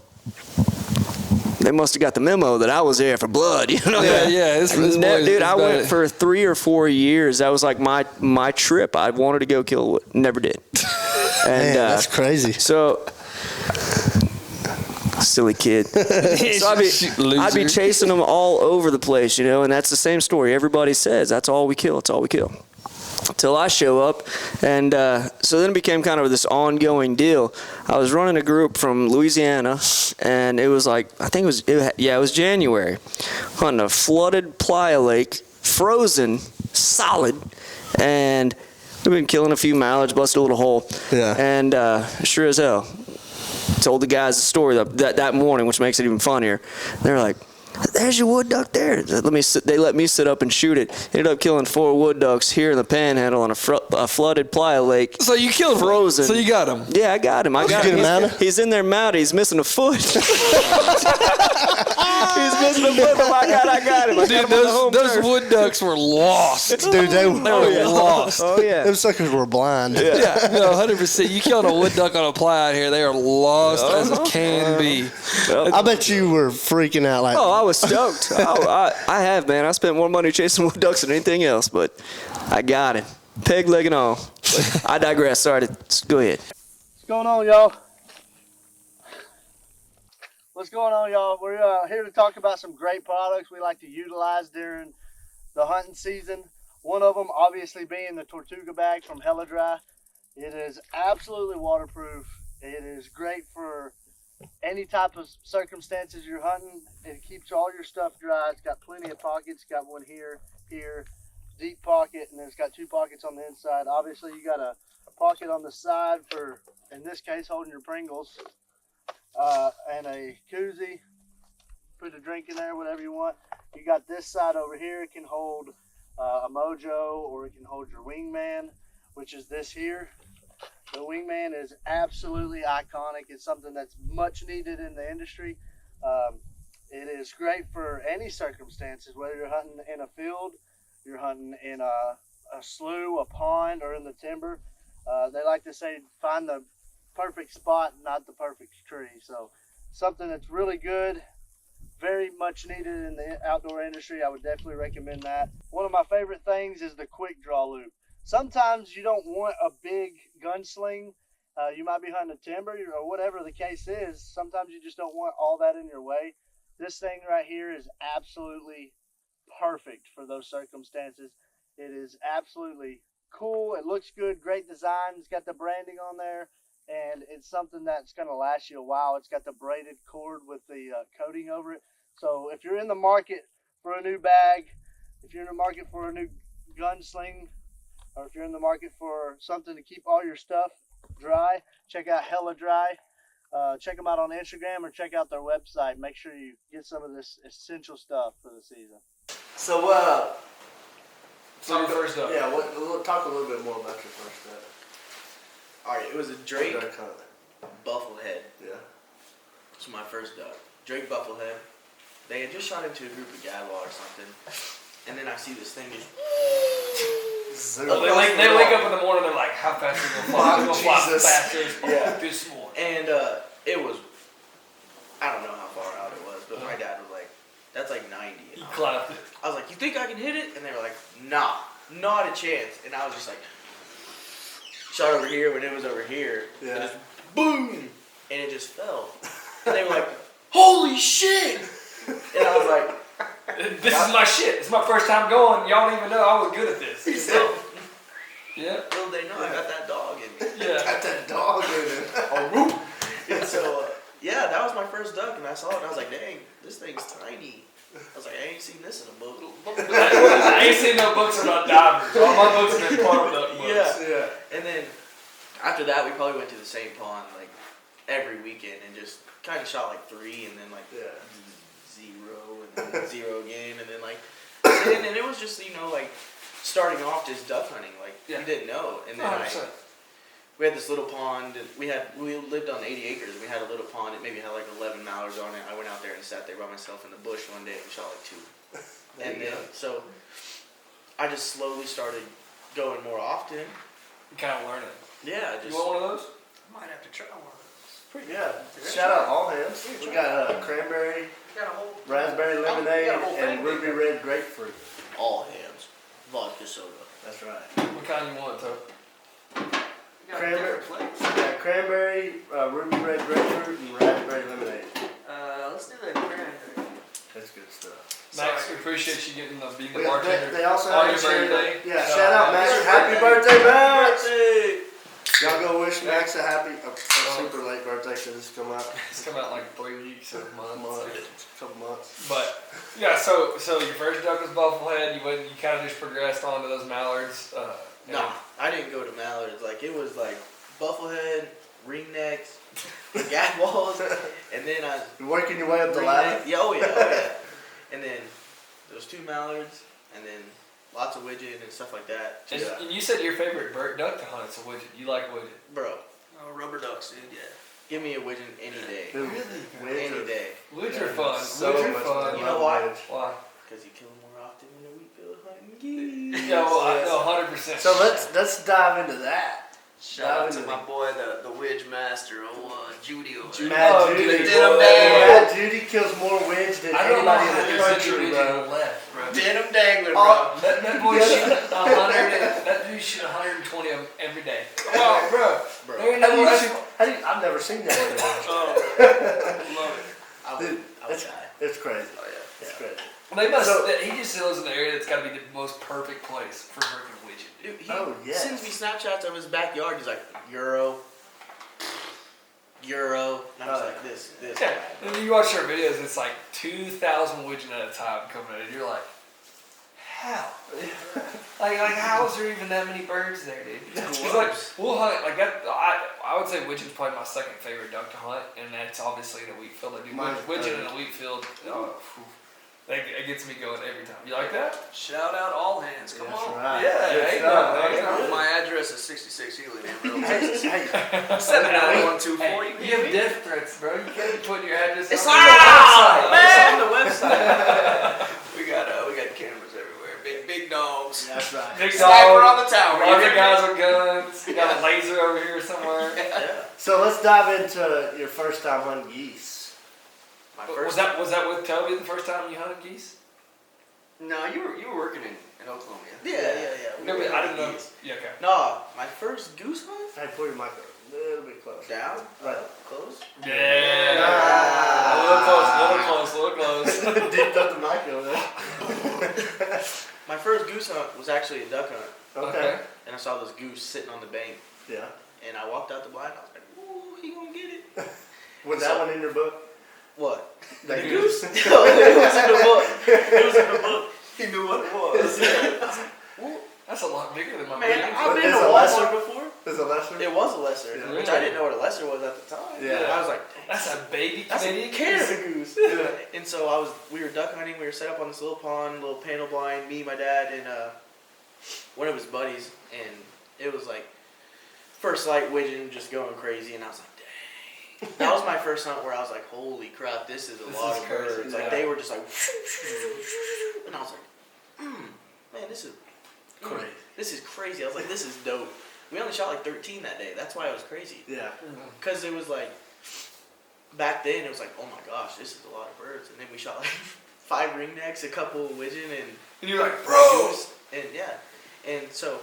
they must have got the memo that I was there for blood, Yeah. This boy, Dude, I went it. for 3 or 4 years. That was like my trip. I wanted to go kill a wood. Never did. And Man, that's crazy. so, silly kid. So I'd be chasing them all over the place, and that's the same story. Everybody says, that's all we kill. It's all we kill. Till I show up, and so then it became kind of this ongoing deal. I was running a group from Louisiana, and it was like, I think it was January, hunting a flooded playa lake, frozen, solid, and we've been killing a few mallards, busted a little hole, and sure as hell, told the guys the story that morning, which makes it even funnier. They're like, there's your wood duck there. They let me sit up and shoot it. Ended up killing 4 wood ducks here in the Panhandle on a flooded playa lake. So you killed frozen. So you got him. Yeah, I got him. He's in there mounted. He's missing a foot. He's missing a foot. But I got him. Dude, those wood ducks were lost. Dude, they were lost. Oh yeah. Them suckers were blind. Yeah, no, 100%. You killed a wood duck on a playa out here, they are lost as it can be. I bet you were freaking out like, Oh, I was stoked. I have, man. I spent more money chasing wood ducks than anything else, but I got it. Peg leg and all. I digress. Sorry. Go ahead. what's going on, y'all? What's going on, y'all? We're here to talk about some great products we like to utilize during the hunting season. One of them obviously being the Tortuga bag from Hella Dry. It is absolutely waterproof. It is great for any type of circumstances you're hunting. It keeps all your stuff dry. It's got plenty of pockets. Got one here, deep pocket, and then it's got 2 pockets on the inside. Obviously, you got a pocket on the side for, in this case, holding your Pringles, and a koozie. Put a drink in there, whatever you want. You got this side over here. It can hold a Mojo, or it can hold your Wingman, which is this here. The Wingman is absolutely iconic. It's something that's much needed in the industry. It is great for any circumstances, whether you're hunting in a field, you're hunting in a slough, a pond, or in the timber. They like to say, find the perfect spot, not the perfect tree. So something that's really good, very much needed in the outdoor industry. I would definitely recommend that. One of my favorite things is the quick draw loop. Sometimes you don't want a big gunsling. You might be hunting a timber or whatever the case is. Sometimes you just don't want all that in your way. This thing right here is absolutely perfect for those circumstances. It is absolutely cool. It looks good. Great design. It's got the branding on there, and it's something that's going to last you a while. It's got the braided cord with the coating over it. So if you're in the market for a new bag, if you're in the market for a new gunsling, or if you're in the market for something to keep all your stuff dry, check out Hella Dry. Check them out on Instagram or check out their website. Make sure you get some of this essential stuff for the season. So, your first duck. Yeah, talk a little bit more about your first duck. All right, it was a Drake Duck hunt. bufflehead. Yeah. It was my first duck. Drake bufflehead. They had just shot into a group of gadwall or something, and then I see this thing just. They wake up in the morning. They're like, "How fast are you gonna fly? Jesus. Faster Yeah. this morning." And it was, I don't know how far out it was, but my dad was like, "That's like 90." He clapped it. I was like, "You think I can hit it?" And they were like, "Nah, not a chance." And I was just like, shot over here when it was over here. Yeah. And just boom, and it just fell. And they were like, "Holy shit!" And I was like, This is my shit. It's my first time going. Y'all don't even know I was good at this. So, yeah. "Little they know I got that dog in me." Yeah. Got that dog in it. And so, yeah, that was my first duck, and I saw it, and I was like, "Dang, this thing's tiny." I was like, "I ain't seen this in a book." I ain't seen no books about divers. All my books have been pond duck books. Yeah. And then after that, we probably went to the same pond like every weekend and just kind of shot like 3, and then like 0, and then 0 again, and then like, and it was just like starting off just duck hunting, like you didn't know, and then we had this little pond. We lived on 80 acres. And we had a little pond. It maybe had like 11 mallards on it. I went out there and sat there by myself in the bush one day and shot like 2. And then so I just slowly started going more often. You kind of learn it. Yeah. You want one of those? I might have to try one of those. Pretty good. Shout out all hands. We got cranberry, raspberry lemonade, and ruby red grapefruit. All hams. Vodka soda. That's right. What kind you want, Toby? Cranberry, ruby red grapefruit, and raspberry lemonade. Let's do the cranberry. That's good stuff. Max, we appreciate you being the We- bartender. They also on have your birthday. Yeah, shout out Max. Happy birthday, Max! Y'all go wish Max a super late birthday because it's come out. It's come out in like 3 weeks or a month. Couple months. But yeah, so your first duck was bufflehead. You kind of just progressed on to those mallards. No, I didn't go to mallards. Like it was like bufflehead, ringnecks, gadwalls, and then You're working your way up the ladder? Yeah, oh yeah. And then there was 2 mallards, and then lots of widgeon and stuff like that. And you said your favorite duck to hunt is a widgeon. You like widgeon? Bro, Rubber ducks, dude. Yeah. give me a widgeon any day. Really? Any day. Widgeon are fun. So Widgeon are much fun. fun. You know why? Why? Because you kill them more often when they're wheat field hunting geese. Yeah, well, I know 100%. So let's dive into that. Shout out to my boy, the Widge Master, Judy over there. Mad Judy. Mad Judy kills more widge than anybody in the country, bro. Left, bro. Denim dangler, bro. That boy shoot 100. That dude shoot 120 of them every day. Oh, bro. There ain't no I've never seen that. love it. Dude, it's crazy. Oh yeah. It's crazy. They must. He just lives in the area that's got to be the most perfect place for freaking widgeon. Dude, he yes. sends me Snapchats of his backyard. He's like, Euro. And I'm just like, this. Yeah. And then you watch our videos, it's like 2,000 widgeon at a time coming in, and you're like, how? like how is there even that many birds there, dude? It's like we'll hunt like that. I would say widgeon's probably my second favorite duck to hunt, and that's obviously in a wheat field. I do widgeon in a wheat field. It gets me going every time. You like that? Shout out all hands. Come on. Right. Yeah. My address is 66 Healy, Amarillo, Hey, Texas. hey, 79124. You have death threats, bro. You can't put your address It's on on the website. we got cameras everywhere. Big dogs. that's right. Big Sniper dog. on the tower. A lot of guys with guns. You got a laser over here somewhere. Yeah. So let's dive into your first time hunting geese. Was that with Toby the first time you hunted geese? No, you were working in Oklahoma. Yeah. No, but I didn't know. Yeah, okay. No, my first goose hunt? Hey, pull your mic a little bit closer. Down? Right. Close? Yeah. A little close. Dipped up the mic over there. My first goose hunt was actually a duck hunt. Okay. And I saw this goose sitting on the bank. Yeah. And I walked out the blind. I was like, ooh, he gonna get it. Was that one in your book? What? The goose? No, it was in the book. It was in the book. He knew what it was. That's a lot bigger than my Man, I've been Is to it lesser? Walmart before. Is it lesser? It was a lesser, Yeah. which I didn't know what a lesser was at the time. Yeah. I was like, That's a baby that's Canadian a Canada goose. And so we were duck hunting. We were set up on this little pond, little panel blind. Me, my dad, and one of his buddies, and it was like first light widgeon just going crazy, and I was like, dang. That was my first hunt where I was like, holy crap, this is a lot of crazy, birds. Like they were just like, and I was like, man, this is crazy. This is crazy. I was like, this is dope. We only shot like 13 that day. That's why it was crazy. Yeah. Because it was like, back then it was like, oh my gosh, this is a lot of birds. And then we shot like 5 ringnecks, a couple of widgeon, and you're like, bro. And yeah. And so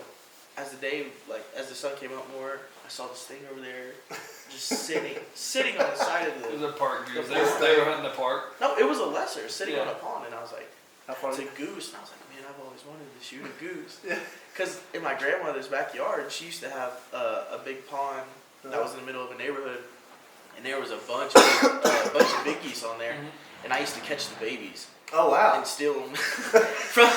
as the day, like as the sun came up more, I saw this thing over there just sitting on the side of It was the. a park goose. The They were hunting the park. No, it was a lesser sitting Yeah. on a pond, and I was like, How far? it's a goose. And I was like, man, I've always wanted to shoot a goose. Yeah. Because in my grandmother's backyard, she used to have a big pond that was in the middle of a neighborhood, and there was a bunch of big geese on there, and I used to catch the babies Oh wow. and steal them from.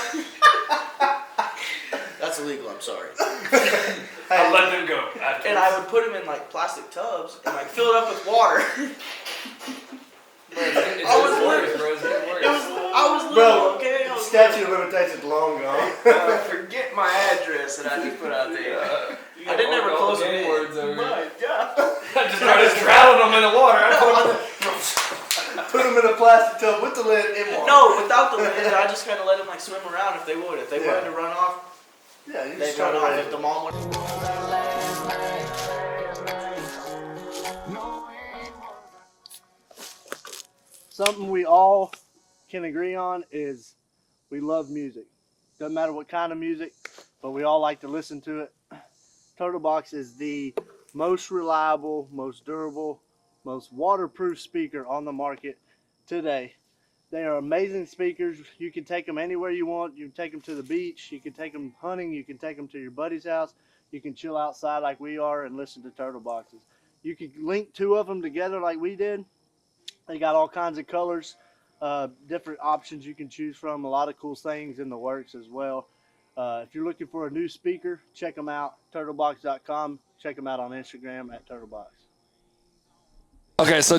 That's illegal. I'm sorry. I let them go. And I would put them in like plastic tubs and like fill it up with water. I was little, Bro, okay? I was statute of limitations long gone. forget my address that I just put out there. I didn't ever close them in. words over here. My God. I just drowned them in the water. Put them in a plastic tub with the lid in water. No, without the lid, I just kind of let them like swim around if they would. If they wanted to run off, Yeah, you they'd just run try off. to If the mom would. Something we all can agree on is we love music. Doesn't matter what kind of music, but we all like to listen to it. Turtle Box is the most reliable, most durable, most waterproof speaker on the market today. They are amazing speakers. You can take them anywhere you want. You can take them to the beach. You can take them hunting. You can take them to your buddy's house. You can chill outside like we are and listen to Turtle Boxes. You can link 2 of them together like we did. They got all kinds of colors, different options you can choose from. A lot of cool things in the works as well. If you're looking for a new speaker, check them out, turtlebox.com. Check them out on Instagram at turtlebox. Okay, so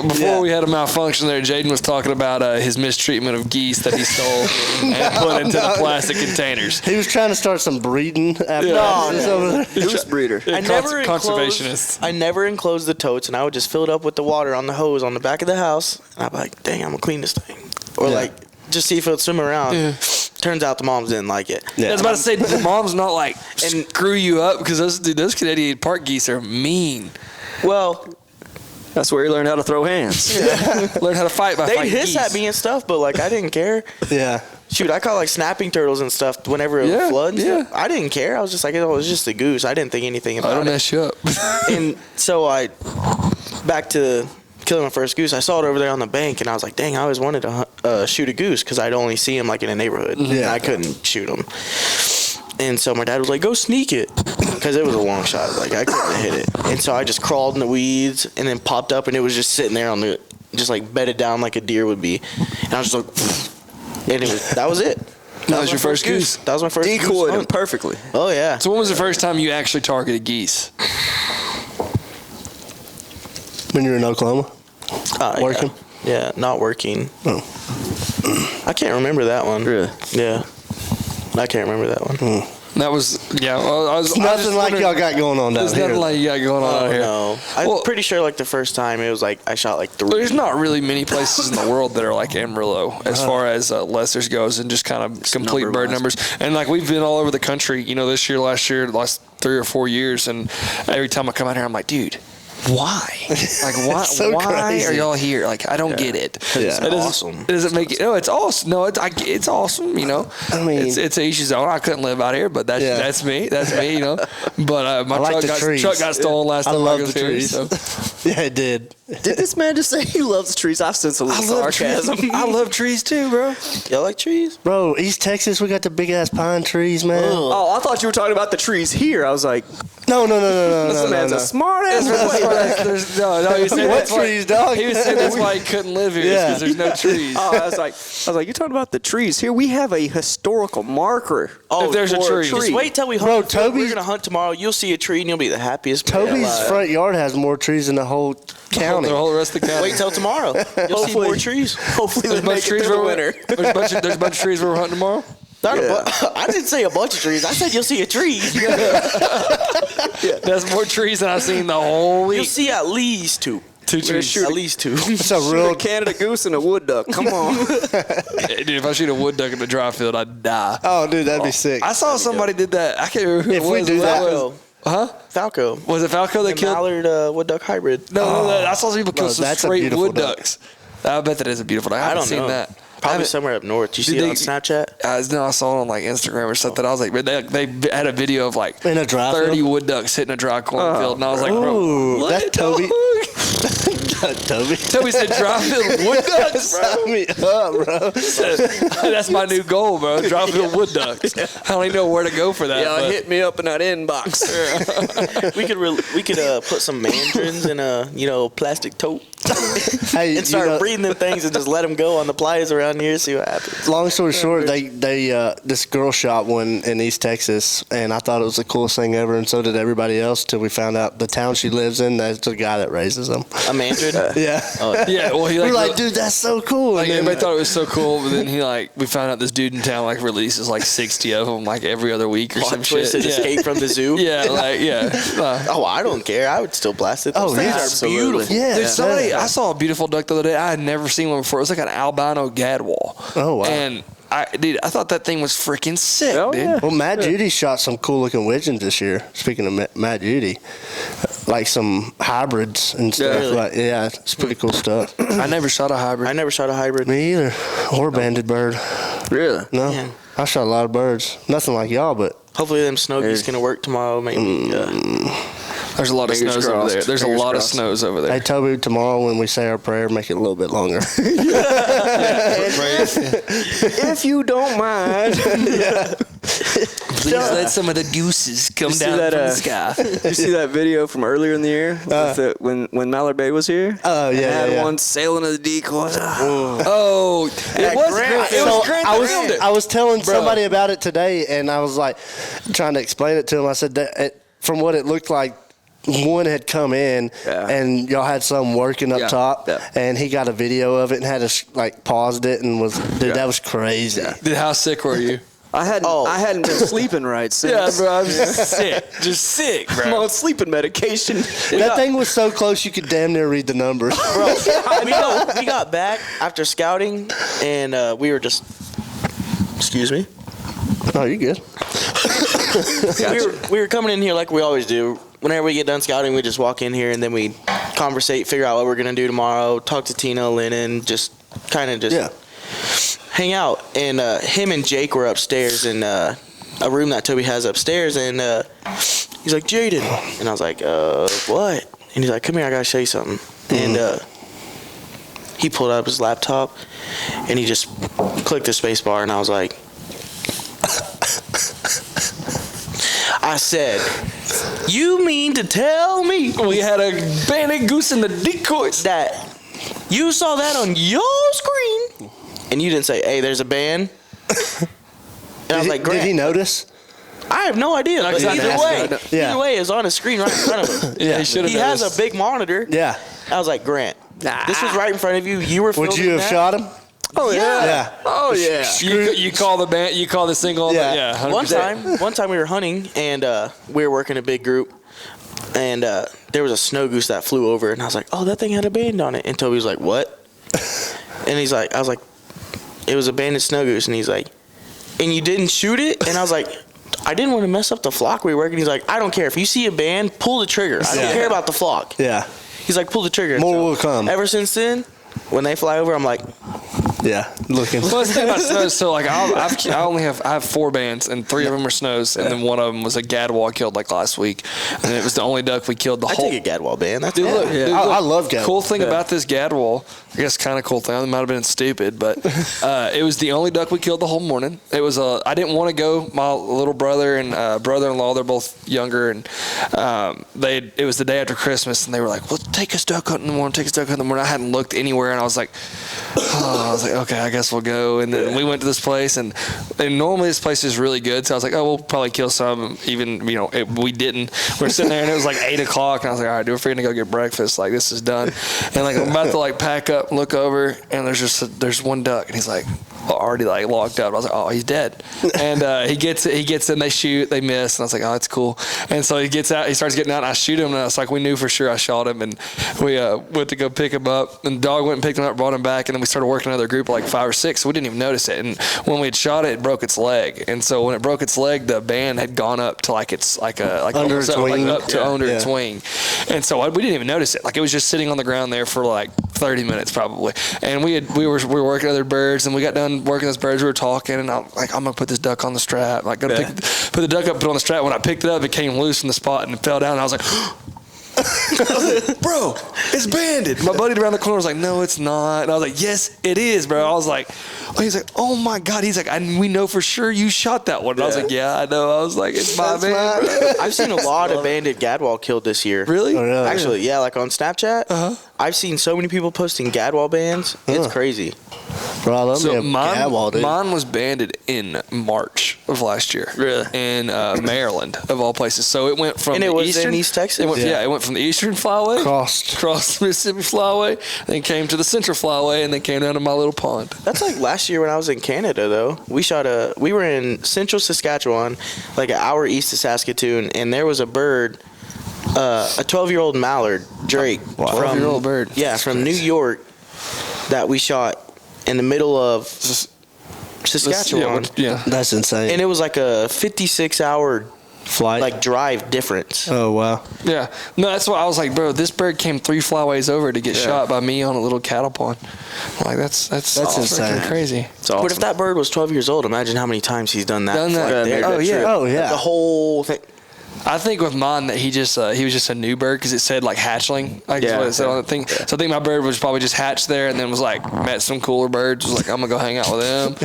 before we had a malfunction there, Jaden was talking about his mistreatment of geese that he stole and put into the plastic containers. He was trying to start some breeding apparatus over there. Goose breeder. Conservationist. I never enclosed the totes, and I would just fill it up with the water on the hose on the back of the house. And I'd be like, dang, I'm going to clean this thing. Or like, just see if it would swim around. Yeah. Turns out the moms didn't like it. I was about to say, the mom's not like, screw you up, because those Canadian park geese are mean. Well, That's where you learn how to throw hands. Learn how to fight by they'd fighting hiss geese. at me and stuff, but like I didn't care. Yeah. Shoot, I caught like snapping turtles and stuff whenever it would flood. Yeah. I didn't care. I was just like, it was just a goose. I didn't think anything about I don't it. mess you up. And so back to killing my first goose, I saw it over there on the bank, and I was like, dang, I always wanted to shoot a goose because I'd only see him like in a neighborhood. Yeah. And I couldn't shoot him. And so my dad was like, go sneak it, because it was a long shot. Like, I couldn't hit it. And so I just crawled in the weeds and then popped up, and it was just sitting there just like bedded down like a deer would be. And I was just like, and that was it. That was your first goose. That was my first goose Decoyed him hunt. perfectly. Oh, yeah. So when was the first time you actually targeted geese? When you were in Oklahoma? Working? Yeah, not working. Oh. I can't remember that one. Really? Yeah. I can't remember that one. That was, well, I was Nothing like y'all got going on down There's here. nothing like you got going on out here. No. I'm pretty sure like the first time it was like I shot like 3. There's not really many places in the world that are like Amarillo as far as lessers goes and just kind of complete bird numbers. And like we've been all over the country, this year, last 3 or 4 years, and every time I come out here, I'm like, dude, why? Like, why? So why crazy. are y'all here? Like, I don't get it. Yeah. It awesome. Doesn't make it. No, it's awesome. No, it's awesome. I mean, it's each his own. I couldn't live out here, but that's me. That's me. But my I like truck the trees. got stolen last I time I love was the here. trees. So. Yeah, it did. Did this man just say he loves trees? I've sensed a little sarcasm. I love trees too, bro. Y'all like trees? Bro, East Texas, we got the big ass pine trees, man. Oh, I thought you were talking about the trees here. I was like, No. this man's a smart ass. No, he said What that's why- trees, dog? He was saying that's why he couldn't live here because there's no trees. Oh, I was like, you're talking about the trees here. We have a historical marker. Oh, If there's a for tree. Just wait till we hunt. Bro, the field. Toby's- We're gonna hunt tomorrow. You'll see a tree and you'll be the happiest. man Toby's alive. front yard has more trees than the whole county. The whole rest of the county. Wait till tomorrow. You'll see more trees. Hopefully, There's a bunch of trees for for winter. There's a bunch of trees we're hunting tomorrow. Not I didn't say a bunch of trees. I said you'll see a tree. There's more trees than I've seen the whole You'll week. see at least two. Two trees. shoot At least two. It's a Shoot real. a Canada goose and a wood duck. Come on. Dude, if I shoot a wood duck in the dry field, I'd die. Oh, dude, that'd be sick. I saw somebody did that. I can't remember who If it we was. do that- Falco. Huh? Falco. Was it Falco that The killed? Mallard wood duck hybrid. No, I saw people kill Bro, some that's a straight beautiful wood duck. ducks. I bet that is a beautiful duck. I haven't don't seen know. that. Probably somewhere up north. You see Did it on they- Snapchat? No, I saw it on like Instagram or something. I was like, they had a video of like In a dry 30 field? wood ducks hitting a dry cornfield, and I was like, bro, Ooh, what? that's Toby. Toby. Toby said dry field wood ducks, bro. Sign me up, bro. That's my new goal, bro. Dry field wood ducks. I don't even know where to go for that. Yeah, but- hit me up in that inbox. we could put some mandarins in a plastic tote Hey, and start breeding them things and just let them go on the pliers around here. See what happens. Long story short, they this girl shot one in East Texas, and I thought it was the coolest thing ever, and so did everybody else. Till we found out the town she lives in, that's the guy that raises them. A mandarin. Yeah, Yeah, well, he we're like, like, dude, that's so cool. like And then- everybody thought it was so cool, but then we found out this dude in town like releases like 60 of them like every other week or some Plot shit. twist and Yeah. escape from the zoo. Yeah, like Oh, I don't care. I would still blast it. Those Oh, things yeah, are absolutely. beautiful. yeah, Dude, somebody, yeah. I saw a beautiful duck the other day. I had never seen one before. It was like an albino gadwall. Oh, wow. And I thought that thing was freaking sick, Oh, dude. yeah. Well, Matt Judy shot some cool looking widgeons this year. Speaking of Matt Judy, like some hybrids and stuff. really? Like, yeah, it's pretty cool stuff. I never shot a hybrid. I never shot a hybrid. Me either, or a banded bird. Really? No, Yeah. I shot a lot of birds. Nothing like y'all, but Hopefully them snow geese gonna work tomorrow. Maybe. There's a lot of Fingers snows over crossed. there. There's Fingers a lot crossed. of snows over there. hey, Toby, tomorrow when we say our prayer, make it a little bit longer. If you don't mind. Please let some of the gooses come You see down that, from the sky. You see that video from earlier in the year when Mallard Bay was here? Oh, yeah, And had yeah. one sailing to the decoys. Oh, it was Grant. It was Grant that filmed it. I was telling somebody about it today, and I was like trying to explain it to him. I said that from what it looked like, one had come in, Yeah. and y'all had some working up Yeah, top, yeah. and he got a video of it and had to like paused it and was that was crazy. Dude, how sick were you? I hadn't been sleeping right since. Yeah, bro, I was just sick. Just sick, I'm bro. on sleeping medication. That thing was so close you could damn near read the numbers. Bro, we got back after scouting, and we were just. Excuse me. No, you're good. We were coming in here like we always do. Whenever we get done scouting, we just walk in here and then we conversate, figure out what we're gonna do tomorrow, talk to Tina, Lennon, just kind of just hang out. And him and Jake were upstairs in a room that Toby has upstairs, and he's like, Jaden, and I was like, what? And he's like, come here, I gotta show you something. And he pulled up his laptop and he just clicked the space bar, and I was like, I said, you mean to tell me We had a banded goose in the decoys. that you saw that on your screen and you didn't say, hey, there's a band? And I was like, Did he Grant, notice? I have no idea. But Exactly. either way, it's on his screen right in front of him. Yeah, he should have. He has a big monitor. Yeah. I was like, Grant, this was right in front of you. You were Would filming you have that? shot him? Oh yeah. Yeah. Oh yeah. You call the band. You call the single. Yeah. Yeah. 100%. One time we were hunting, and we were working a big group, and there was a snow goose that flew over, and I was like, oh, that thing had a band on it. And Toby was like, what? And he's like, I was like, it was a banded snow goose. And he's like, and you didn't shoot it? And I was like, I didn't want to mess up the flock we were working. He's like, I don't care. If you see a band, pull the trigger. I don't care about the flock. Yeah. He's like, pull the trigger. More will come. Ever since then, when they fly over, I'm like, Yeah, looking. Well, that's the thing about snows. So like I have 4 bands, and 3 of them are snows, and then one of them was a gadwall I killed like last week, and it was the only duck we killed the whole. I take a gadwall band. That's Dude, look, dude, look, I love gadwall. Cool thing about this gadwall, I guess kind of cool thing. It might have been stupid, but it was the only duck we killed the whole morning. It was I didn't want to go. My little brother and brother-in-law, they're both younger, and it was the day after Christmas, and they were like, "Well, take us duck hunting in the morning. Take us duck hunting in the morning." I hadn't looked anywhere, and I was like, okay, I guess we'll go. And then we went to this place, and normally this place is really good, so I was like, oh, we'll probably kill some. Even we didn't. We're sitting there, and it was like 8 o'clock, and I was like, all right, dude, we're gonna go get breakfast. Like, this is done. And like I'm about to like pack up, and look over, and there's one duck, and he's like already like locked up. I was like, oh, he's dead. And he gets in, they shoot, they miss, and I was like, oh, that's cool. And so he gets out, he starts getting out, and I shoot him, and it's like we knew for sure I shot him, and we went to go pick him up, and the dog went and picked him up, brought him back, and then we started working another group of like 5 or 6, so we didn't even notice it. And when we had shot it, it broke its leg, and so when it broke its leg, the band had gone up to like it's like under its wing, under its wing, and so we didn't even notice it. Like it was just sitting on the ground there for like 30 minutes probably. And we were working other birds, and we got done working those birds. We were talking, and I'm like, I'm gonna put this duck on the strap. Like, put the duck up, put it on the strap. When I picked it up, it came loose from the spot and it fell down. And I was like, bro, it's banded. My buddy around the corner was like, no, it's not. And I was like, yes, it is, bro. I was like, he's like, oh my God. He's like, we know for sure you shot that one. And I was like, yeah, I know. I was like, it's my man. I've seen a lot of banded gadwall killed this year. Really? Oh, really? Actually, yeah, like on Snapchat. I've seen so many people posting gadwall bands. It's crazy. Bro, I love So me a gadwall, dude. mine was banded in March of last year. Really? In Maryland, of all places. So it went from And it the was eastern, in East Texas? It went from the eastern flyway, Crossed. the Mississippi flyway, then came to the central flyway, and then came down to my little pond. That's like last year when I was in Canada, though. We were in central Saskatchewan, like an hour east of Saskatoon, and there was a bird, a 12-year-old mallard, Drake. 12-year-old bird. Yeah, from New York, that we shot in the middle of Saskatchewan. Yeah. That's insane. And it was like a 56-hour Flight. like drive difference. Oh, wow. Yeah. No, that's why I was like, bro, this bird came 3 flyways over to get shot by me on a little cattle pond. I'm like, that's insane. crazy. It's awesome. But if that bird was 12 years old, imagine how many times he's done that. Oh, yeah. Oh, yeah. The whole thing. I think with mine that he was just a new bird because it said like hatchling, like what it said on the thing. Yeah. So I think my bird was probably just hatched there and then was like met some cooler birds. Was like, I'm gonna go hang out with them.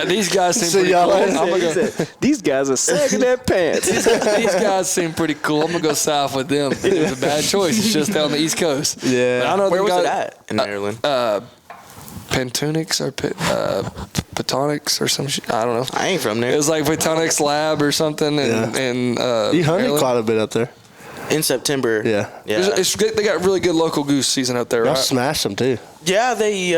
These guys seem pretty cool. These guys are sagging their pants. These guys seem pretty cool. I'm gonna go south with them. It was a bad choice. It's just down the East Coast. Yeah. But I know Where was it at in Maryland? Pentonics or Petonics or some shit. I don't know. I ain't from there. It was like Petonics Lab or something. And you hunted quite a bit up there. In September. Yeah. It's good. They got really good local goose season out there, Y'all right? smashed them, too. Yeah, they.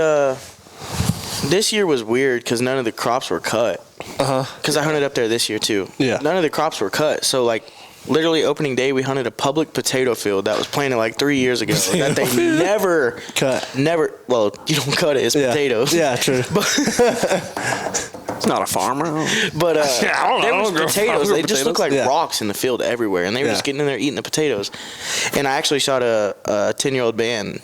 This year was weird because none of the crops were cut. Because I hunted up there this year too. Yeah. None of the crops were cut. So like, literally opening day, we hunted a public potato field that was planted like 3 years ago. That they never cut. Never. Well, you don't cut it. It's potatoes. Yeah, true. It's not a farmer. But I don't know. there was I don't potatoes. grow They just looked like Yeah. rocks in the field everywhere, and they were just getting in there eating the potatoes. And I actually shot a 10-year-old band,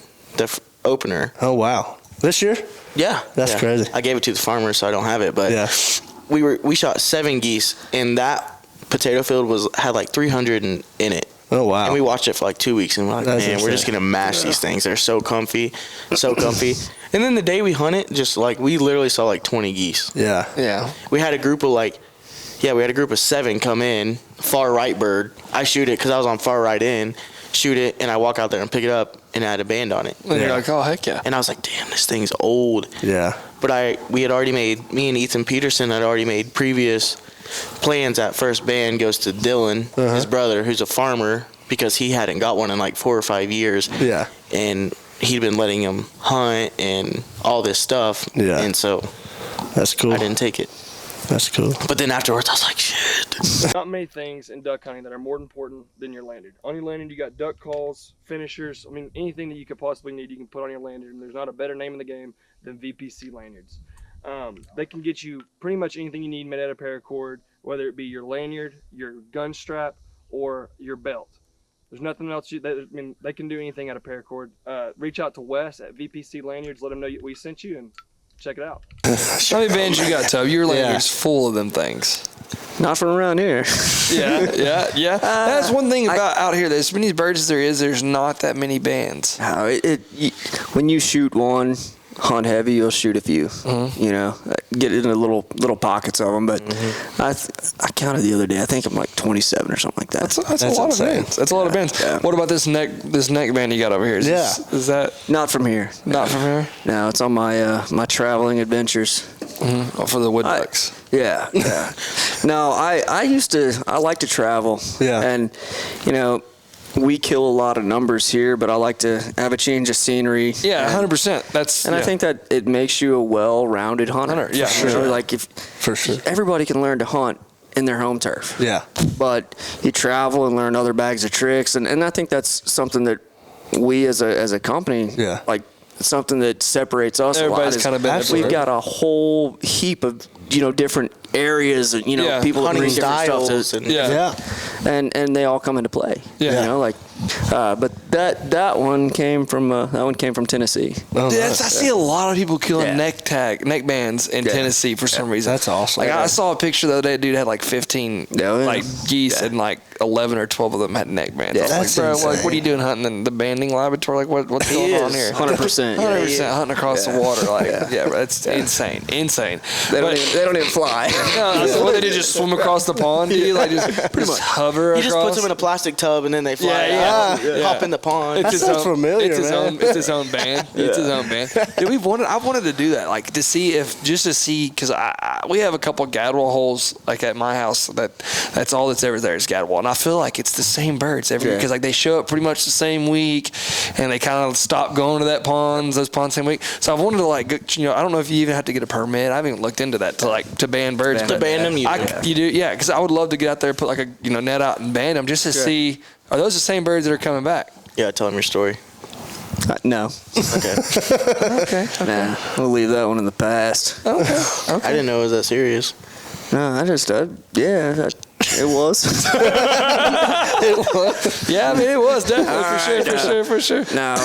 opener. Oh, wow. This year? Yeah, That's crazy. I gave it to the farmer, so I don't have it. But we shot 7 geese, and that potato field had like 300 in it. Oh, wow. And we watched it for like 2 weeks, and we're like, That's man, we're insane. just gonna mash these things. They're so comfy, so comfy. And then the day we hunted, just like we literally saw like 20 geese. Yeah. We had a group of 7 come in, far right bird. I shoot it because I was on far right in, shoot it, and I walk out there and pick it up, and it had a band on it. And you're like, oh, heck yeah. And I was like, damn, this thing's old. Yeah. But me and Ethan Peterson had already made previous plans. That first band goes to Dylan, his brother, who's a farmer, because he hadn't got one in like 4 or 5 years. Yeah. And he'd been letting him hunt and all this stuff. Yeah. And so That's cool. I didn't take it. That's cool. But then afterwards, I was like, shit. Not many things in duck hunting that are more important than your lanyard. On your lanyard, you got duck calls, finishers. I mean, anything that you could possibly need, you can put on your lanyard. And there's not a better name in the game than VPC lanyards. They can get you pretty much anything you need made out of paracord, whether it be your lanyard, your gun strap, or your belt. There's nothing else. They can do anything out of paracord. Reach out to Wes at VPC Lanyards. Let him know we sent you, and check it out. How many bands you got, Toby? Your lander's full of them things. Not from around here. Yeah. That's one thing about out here. There's as many birds as there is. There's not that many bands. When you shoot one, hunt heavy, you'll shoot a few. You know, get into little pockets of them. But I counted the other day. I think I'm like 27 or something like that. That's a lot of bands. That's a lot of bands. Yeah. What about this neck band you got over here? Is that Not from here. not from here? No, it's on my my traveling adventures. Oh, for the wood ducks. Yeah. No, I like to travel. Yeah. And, you know, we kill a lot of numbers here, but I like to have a change of scenery. Yeah, 100%. And I think that it makes you a well-rounded hunter. Yeah, for sure. Like For sure. everybody can learn to hunt in their home turf. Yeah. But you travel and learn other bags of tricks, and I think that's something that we as a company, like, something that separates us Everybody's a lot. kind of been We've got a whole heap of, you know, different areas, and, you know, people that bring different stuff to, and they all come into play. You know, like, but that one came from Tennessee. I see a lot of people killing neck bands in Tennessee for some reason. That's awesome. Like I saw a picture the other day, dude had like 15 like geese and like 11 or 12 of them had neck bands. Yeah, I was like, bro, like, what are you doing hunting in the banding laboratory? Like what's going on here? 100%. 100% hunting across the water. Like bro, it's insane. They don't even fly. No, so what they do, just swim across the pond? You like just hover He across? just puts them in a plastic tub and then they fly out. Hop in the pond. That sounds familiar, It's his own band. It's his own band. Dude, I wanted to do that, like to see because we have a couple Gadwall holes like at my house that's all that's ever there is Gadwall, and I feel like it's the same birds every year because like they show up pretty much the same week, and they kind of stop going to those ponds same week. So I wanted to like, you know, I don't know if you even have to get a permit. I haven't even looked into that to ban birds. To ban them, you do, yeah, because I would love to get out there, put like a net out and ban them just to see are those the same birds that are coming back. Yeah, tell them your story. No. Okay. Nah, we'll leave that one in the past. Okay. I didn't know it was that serious. No, it was. Yeah, I mean, it was definitely for sure. No,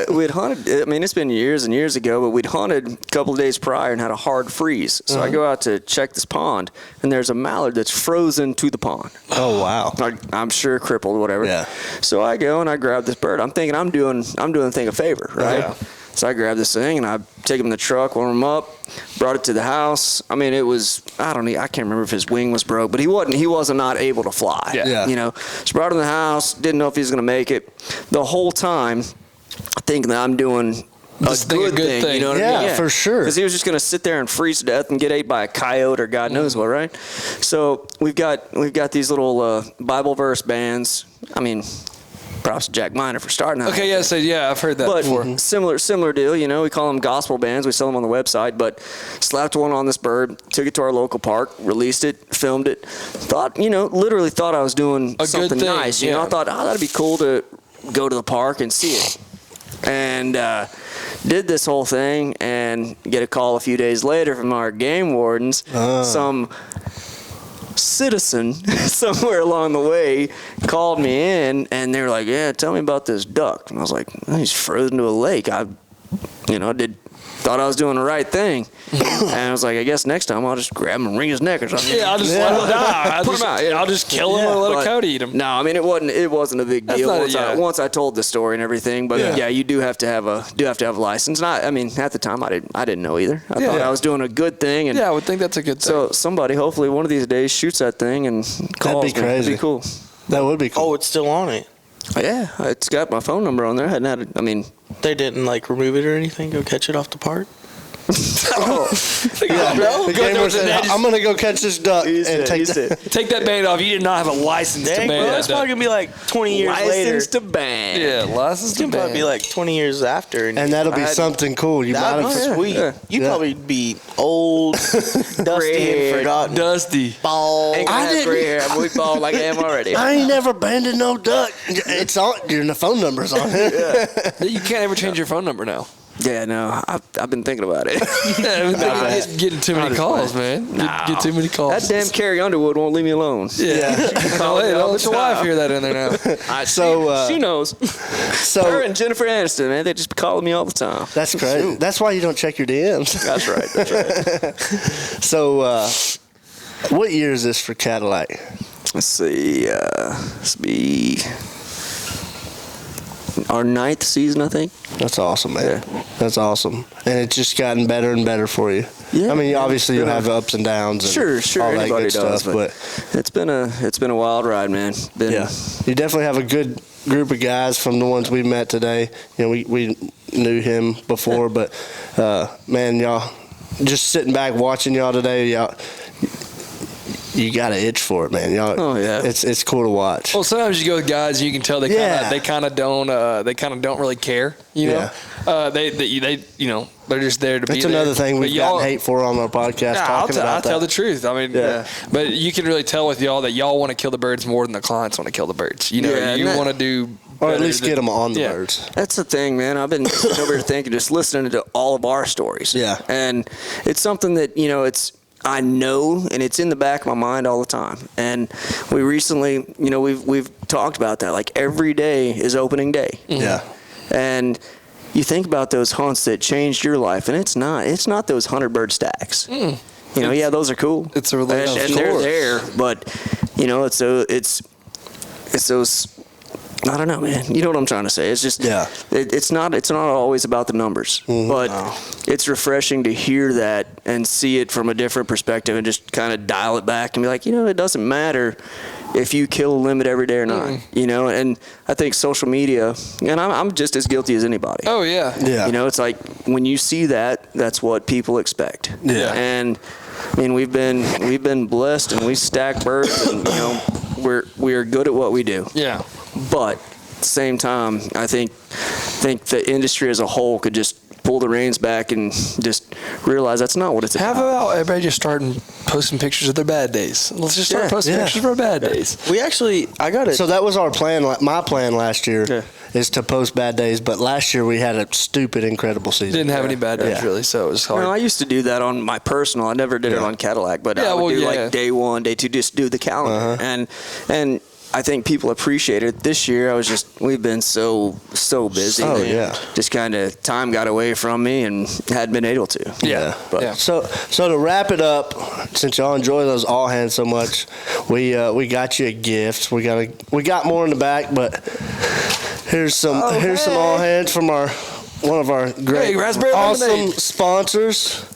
we'd hunted. I mean, it's been years and years ago, but we'd hunted a couple of days prior and had a hard freeze. So I go out to check this pond, and there's a mallard that's frozen to the pond. Oh wow! I'm sure crippled, whatever. Yeah. So I go and I grab this bird. I'm thinking I'm doing the thing a favor, right? Yeah. So I grabbed this thing and I take him in the truck, warm him up, brought it to the house. I mean, it was, I can't remember if his wing was broke, but he wasn't not able to fly. Yeah. You know, so brought him to the house, didn't know if he was going to make it. The whole time, thinking that I'm doing a good thing. You know what I mean? Yeah, for sure. Because he was just going to sit there and freeze to death and get ate by a coyote or God knows what, right? So we've got these little Bible verse bands. I mean, props to Jack Miner for starting that. Okay, yeah, I've heard that before. Similar deal, you know, we call them gospel bands. We sell them on the website, but slapped one on this bird, took it to our local park, released it, filmed it. Literally thought I was doing something nice. You know, I thought, that'd be cool to go to the park and see it. And did this whole thing and get a call a few days later from our game wardens. Some citizen somewhere along the way called me in, and they were like, "Yeah, tell me about this duck." And I was like, "He's frozen to a lake." Thought I was doing the right thing, and I was like, "I guess next time I'll just grab him and wring his neck or something." Yeah, I'll just let him die. Put him out. Yeah, I'll just kill him or let a coyote eat him. No, I mean it wasn't a big deal once I told the story and everything. But you do have to have a license. At the time I didn't know either. I thought I was doing a good thing. And I would think that's a good thing. So somebody hopefully one of these days shoots that thing and calls. That'd be crazy. That'd be cool. That would be cool. Oh, it's still on it. Yeah, it's got my phone number on there. They didn't like remove it or anything. Go catch it off the park. The gamer said, "I'm gonna go catch this duck and take that band off." You did not have a license to ban that. That's probably gonna be like 20 years later. License to ban. Yeah, license to ban. It'll probably be like 20 years after, and that'll be something cool. You might have sweet. You'd probably be old, dusty, and forgotten. Dusty, bald. I didn't gray hair. I'm bald like I am already. I ain't never banded no duck. It's on. The phone number's on here. You can't ever change your phone number now. Yeah, no, I've been thinking about it. Getting too many calls, man. Get too many calls. That damn Carrie Underwood won't leave me alone. Yeah. Don't let your wife hear that in there now. She knows. So her and Jennifer Aniston, man, they just be calling me all the time. That's great. That's why you don't check your DMs. That's right. So, what year is this for Cadillac? Let's see. This be our 9th season, I think. That's awesome, man. Yeah. That's awesome. And it's just gotten better and better for you. Yeah. I mean, obviously you'll have ups and downs and Sure. all that Anybody good does, stuff, but it's been a wild ride, man. Yeah. You definitely have a good group of guys from the ones we met today. You know, we knew him before, but man, y'all just sitting back watching y'all today, y'all you got an itch for it, man. Y'all, oh yeah, it's cool to watch. Well, sometimes you go with guys, you can tell they kind of don't really care. You know, they you know, they're just there to be there. That's another thing we've gotten hate for on our podcast. I'll tell the truth. I mean, but you can really tell with y'all that y'all want to kill the birds more than the clients want to kill the birds. You know, you want to do. Or at least get them on the birds. That's the thing, man. I've been over here thinking, just listening to all of our stories. Yeah. And it's something that, you know, I know, and it's in the back of my mind all the time. And we recently, you know, we've talked about that. Like, every day is opening day. Mm-hmm. Yeah. And you think about those hunts that changed your life, and it's not those 100-bird stacks. You know, those are cool. It's a relationship. And they're there, but, you know, it's those. I don't know, man. You know what I'm trying to say. It's just, it's not always about the numbers, but it's refreshing to hear that and see it from a different perspective and just kind of dial it back and be like, you know, it doesn't matter if you kill a limit every day or not, you know. And I think social media, and I'm just as guilty as anybody. Oh yeah. You know, it's like when you see that, that's what people expect. Yeah. And I mean, we've been blessed, and we stack birds, and you know, we're good at what we do. Yeah. But at the same time, I think the industry as a whole could just pull the reins back and just realize that's not what it's about. How about everybody just starting posting pictures of their bad days? Let's just start posting pictures of our bad days. We actually, I got it. So that was our plan. My plan last year is to post bad days, but last year we had a stupid, incredible season. Didn't have any bad days really, so it was hard. No, I used to do that on my personal. I never did it on Cadillac, but I would do like day 1, day 2, just do the calendar, and I think people appreciate it. This year, we've been so busy. Just kind of time got away from me and hadn't been able to. Yeah. So to wrap it up, since y'all enjoy those all hands so much, we got you a gift. We got more in the back, but here's some all hands from one of our great awesome sponsors.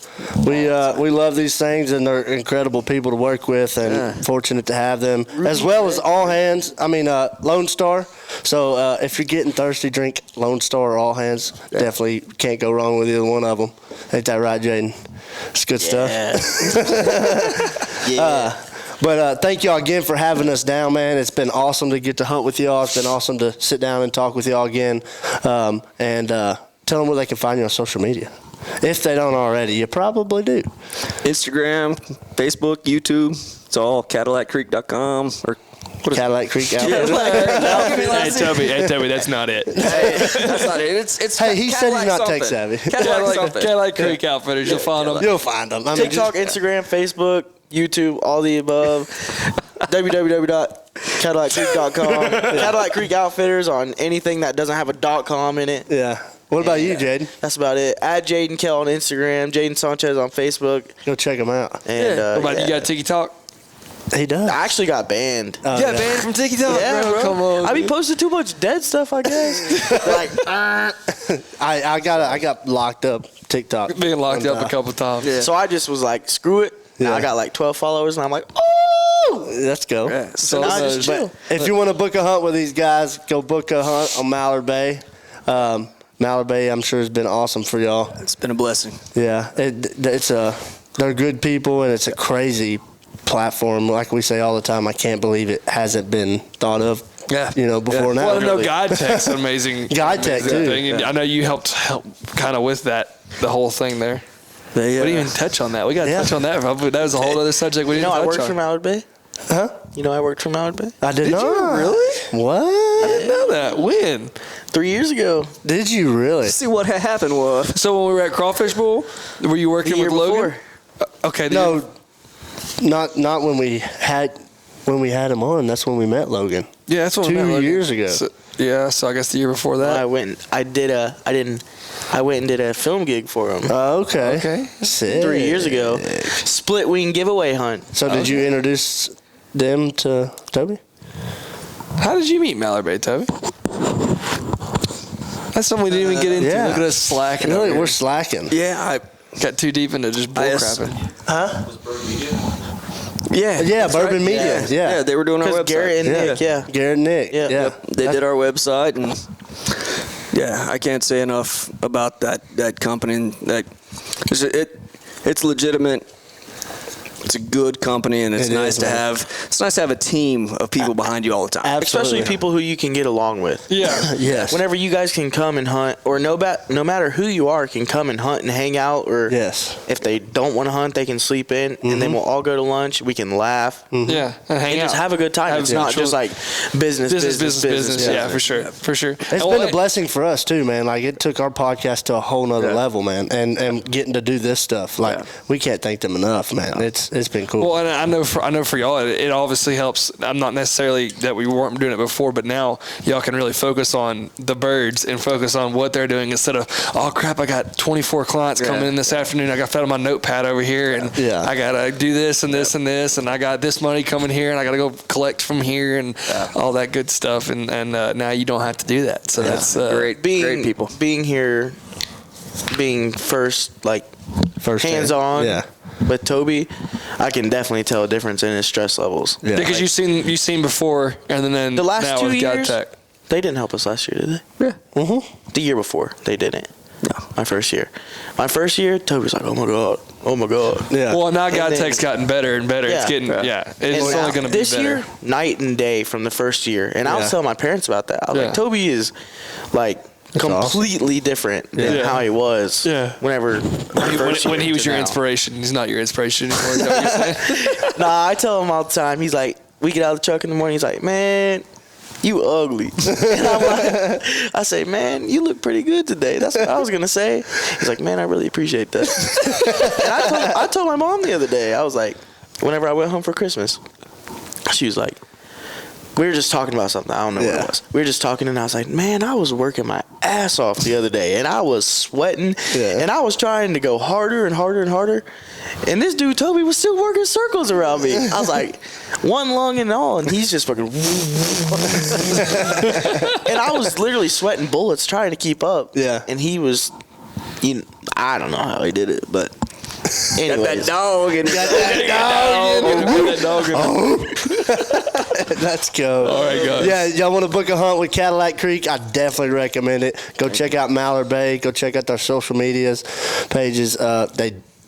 We love these things, and they're incredible people to work with, and fortunate to have them, as well as All Hands. I mean, Lone Star. So if you're getting thirsty, drink Lone Star or All Hands. Definitely can't go wrong with either one of them. Ain't that right, Jaden? It's good stuff. But thank y'all again for having us down, man. It's been awesome to get to hunt with y'all. It's been awesome to sit down and talk with y'all again. And tell them where they can find you on social media. If they don't already, you probably do. Instagram, Facebook, YouTube. It's all CadillacCreek.com or Cadillac Creek Outfitters. Hey Toby, that's not it. That's not it. It's hey, he said he's not something. tech savvy. Cadillac Creek Outfitters. You'll find them. You'll find them. TikTok, Instagram, Facebook, YouTube, all the above. www.CadillacCreek.com. Cadillac Creek Outfitters on anything that doesn't have a .com in it. Yeah. What about you, Jaden? That's about it. Add Jaden Cale on Instagram, Jaden Sanchez on Facebook. Go check him out. And what about you? Got TikTok? He does. I actually got banned. Banned from TikTok. Yeah, bro. Come on. I be posting too much dead stuff, I guess. I got locked up TikTok. Being locked up a couple times. Yeah. So I just was like, screw it. Yeah. I got like 12 followers, and I'm like, oh, let's go. Yeah. So now I just chill. If you want to book a hunt with these guys, go book a hunt on Mallard Bay. Mallard Bay, I'm sure, has been awesome for y'all. It's been a blessing. Yeah, they're good people, and it's a crazy platform. Like we say all the time, I can't believe it hasn't been thought of. Before now. Well, no, Guide Tech's an amazing Guide Tech too. Thing. And I know you helped kind of with the whole thing there. We didn't even touch on that. We got to touch on that. That was a whole other subject we didn't touch on. I work for Mallard Bay. Huh? You know I worked for Mallard Bay? I did not. you really? What? I didn't know that. When? 3 years ago. Did you really? See what happened was. So when we were at Crawfish Bowl, were you working The year with Logan? before. Okay. No, not when we had him on. That's when we met Logan. Yeah, that's what 2 years ago. So I guess the year before that. I went and did a film gig for him Oh, okay. Okay. Sick. 3 years ago. Split wing giveaway hunt. So did you introduce them to Toby? How did you meet Mallard Bay, Toby? That's something we didn't even get into. Yeah. Look at us slacking. Really, over here. we're slacking. Yeah, I Got too deep into just bull crapping. Huh? Yeah, Yeah, that's Bourbon right. Media. Yeah. They were doing our Because website. Garrett and Nick, yeah. Garrett and Nick. Yeah. Yeah. They did our website, and yeah, I can't say enough about that company. And that it's legitimate. It's a good company, and it's It nice is, to man. have a team of people behind you all the time. Especially people who you can get along with. Yeah. Yes. Whenever you guys can come and hunt, or no matter who you are, can come and hunt and hang out, or Yes. if they don't want to hunt, they can sleep in, and then we'll all go to lunch. We can laugh Yeah. And hang and out. just have a good time. Have It's not actual- just like business. Yeah, for sure. For sure. It's been a blessing for us too, man. Like it took our podcast to a whole nother level, man. And getting to do this stuff, like we can't thank them enough, man. It's been cool. Well, and I know for y'all, it obviously helps. I'm not necessarily that we weren't doing it before, but now y'all can really focus on the birds and focus on what they're doing instead of, oh crap, I got 24 clients coming in this afternoon. I got fed on my notepad over here, and I gotta do this and this and this, and I got this money coming here, and I gotta go collect from here, and all that good stuff. And now you don't have to do that. So that's great people. Being here, being first hands on. Yeah. With Toby, I can definitely tell a difference in his stress levels. Yeah. because you've seen before, and then The last now 2 with years, Tech. they didn't help us last year, did they? Yeah. Mm-hmm. The year before, they didn't. No, my first year. My first year, Toby's like, oh my god. Yeah. Well, now God then- Tech's gotten better and better. It's getting it's And only now, going to be this better. year, night and day from the first year. And I was telling my parents about that. I was like, Toby is like completely different than how he was. Yeah. Whenever when he was your inspiration, he's not your inspiration anymore. Is that what you're saying? Nah, I tell him all the time. He's like, we get out of the truck in the morning. He's like, man, you ugly. And I'm like, I say, man, you look pretty good today. That's what I was gonna say. He's like, man, I really appreciate that. And I told my mom the other day. I was like, whenever I went home for Christmas, she was like, we were just talking about something. I don't know what it was. We were just talking, and I was like, man, I was working my ass off the other day, and I was sweating, and I was trying to go harder and harder and harder. And this dude, Toby, was still working circles around me. I was like, one lung and all, and he's just fucking. And I was literally sweating bullets trying to keep up. Yeah. And he was, I don't know how he did it, but. Anyways. Got that dog. Let's go. All right, guys. Yeah, y'all want to book a hunt with Cadillac Creek? I definitely recommend it. Go check out Mallard Bay. Go check out their social medias pages.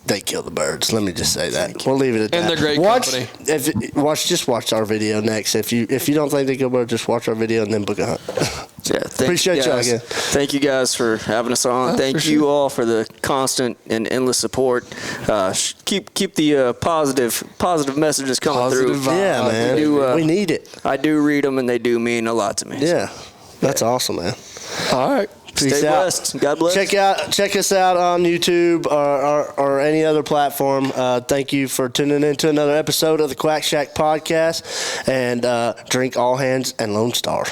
They kill the birds. Let me just say that. We'll leave it at that. And they're great company. Just watch our video next. If you don't think they kill birds, just watch our video and then book a hunt. Appreciate y'all again. Thank you guys for having us on. Thank you all for the constant and endless support. Keep the positive messages coming through. Yeah, man. We need it. I do read them, and they do mean a lot to me. Yeah, that's awesome, man. All right. Peace Stay out. blessed. God bless. Check us out on YouTube or any other platform. Thank you for tuning in to another episode of the Quack Shack podcast. And drink all hands and Lone Star.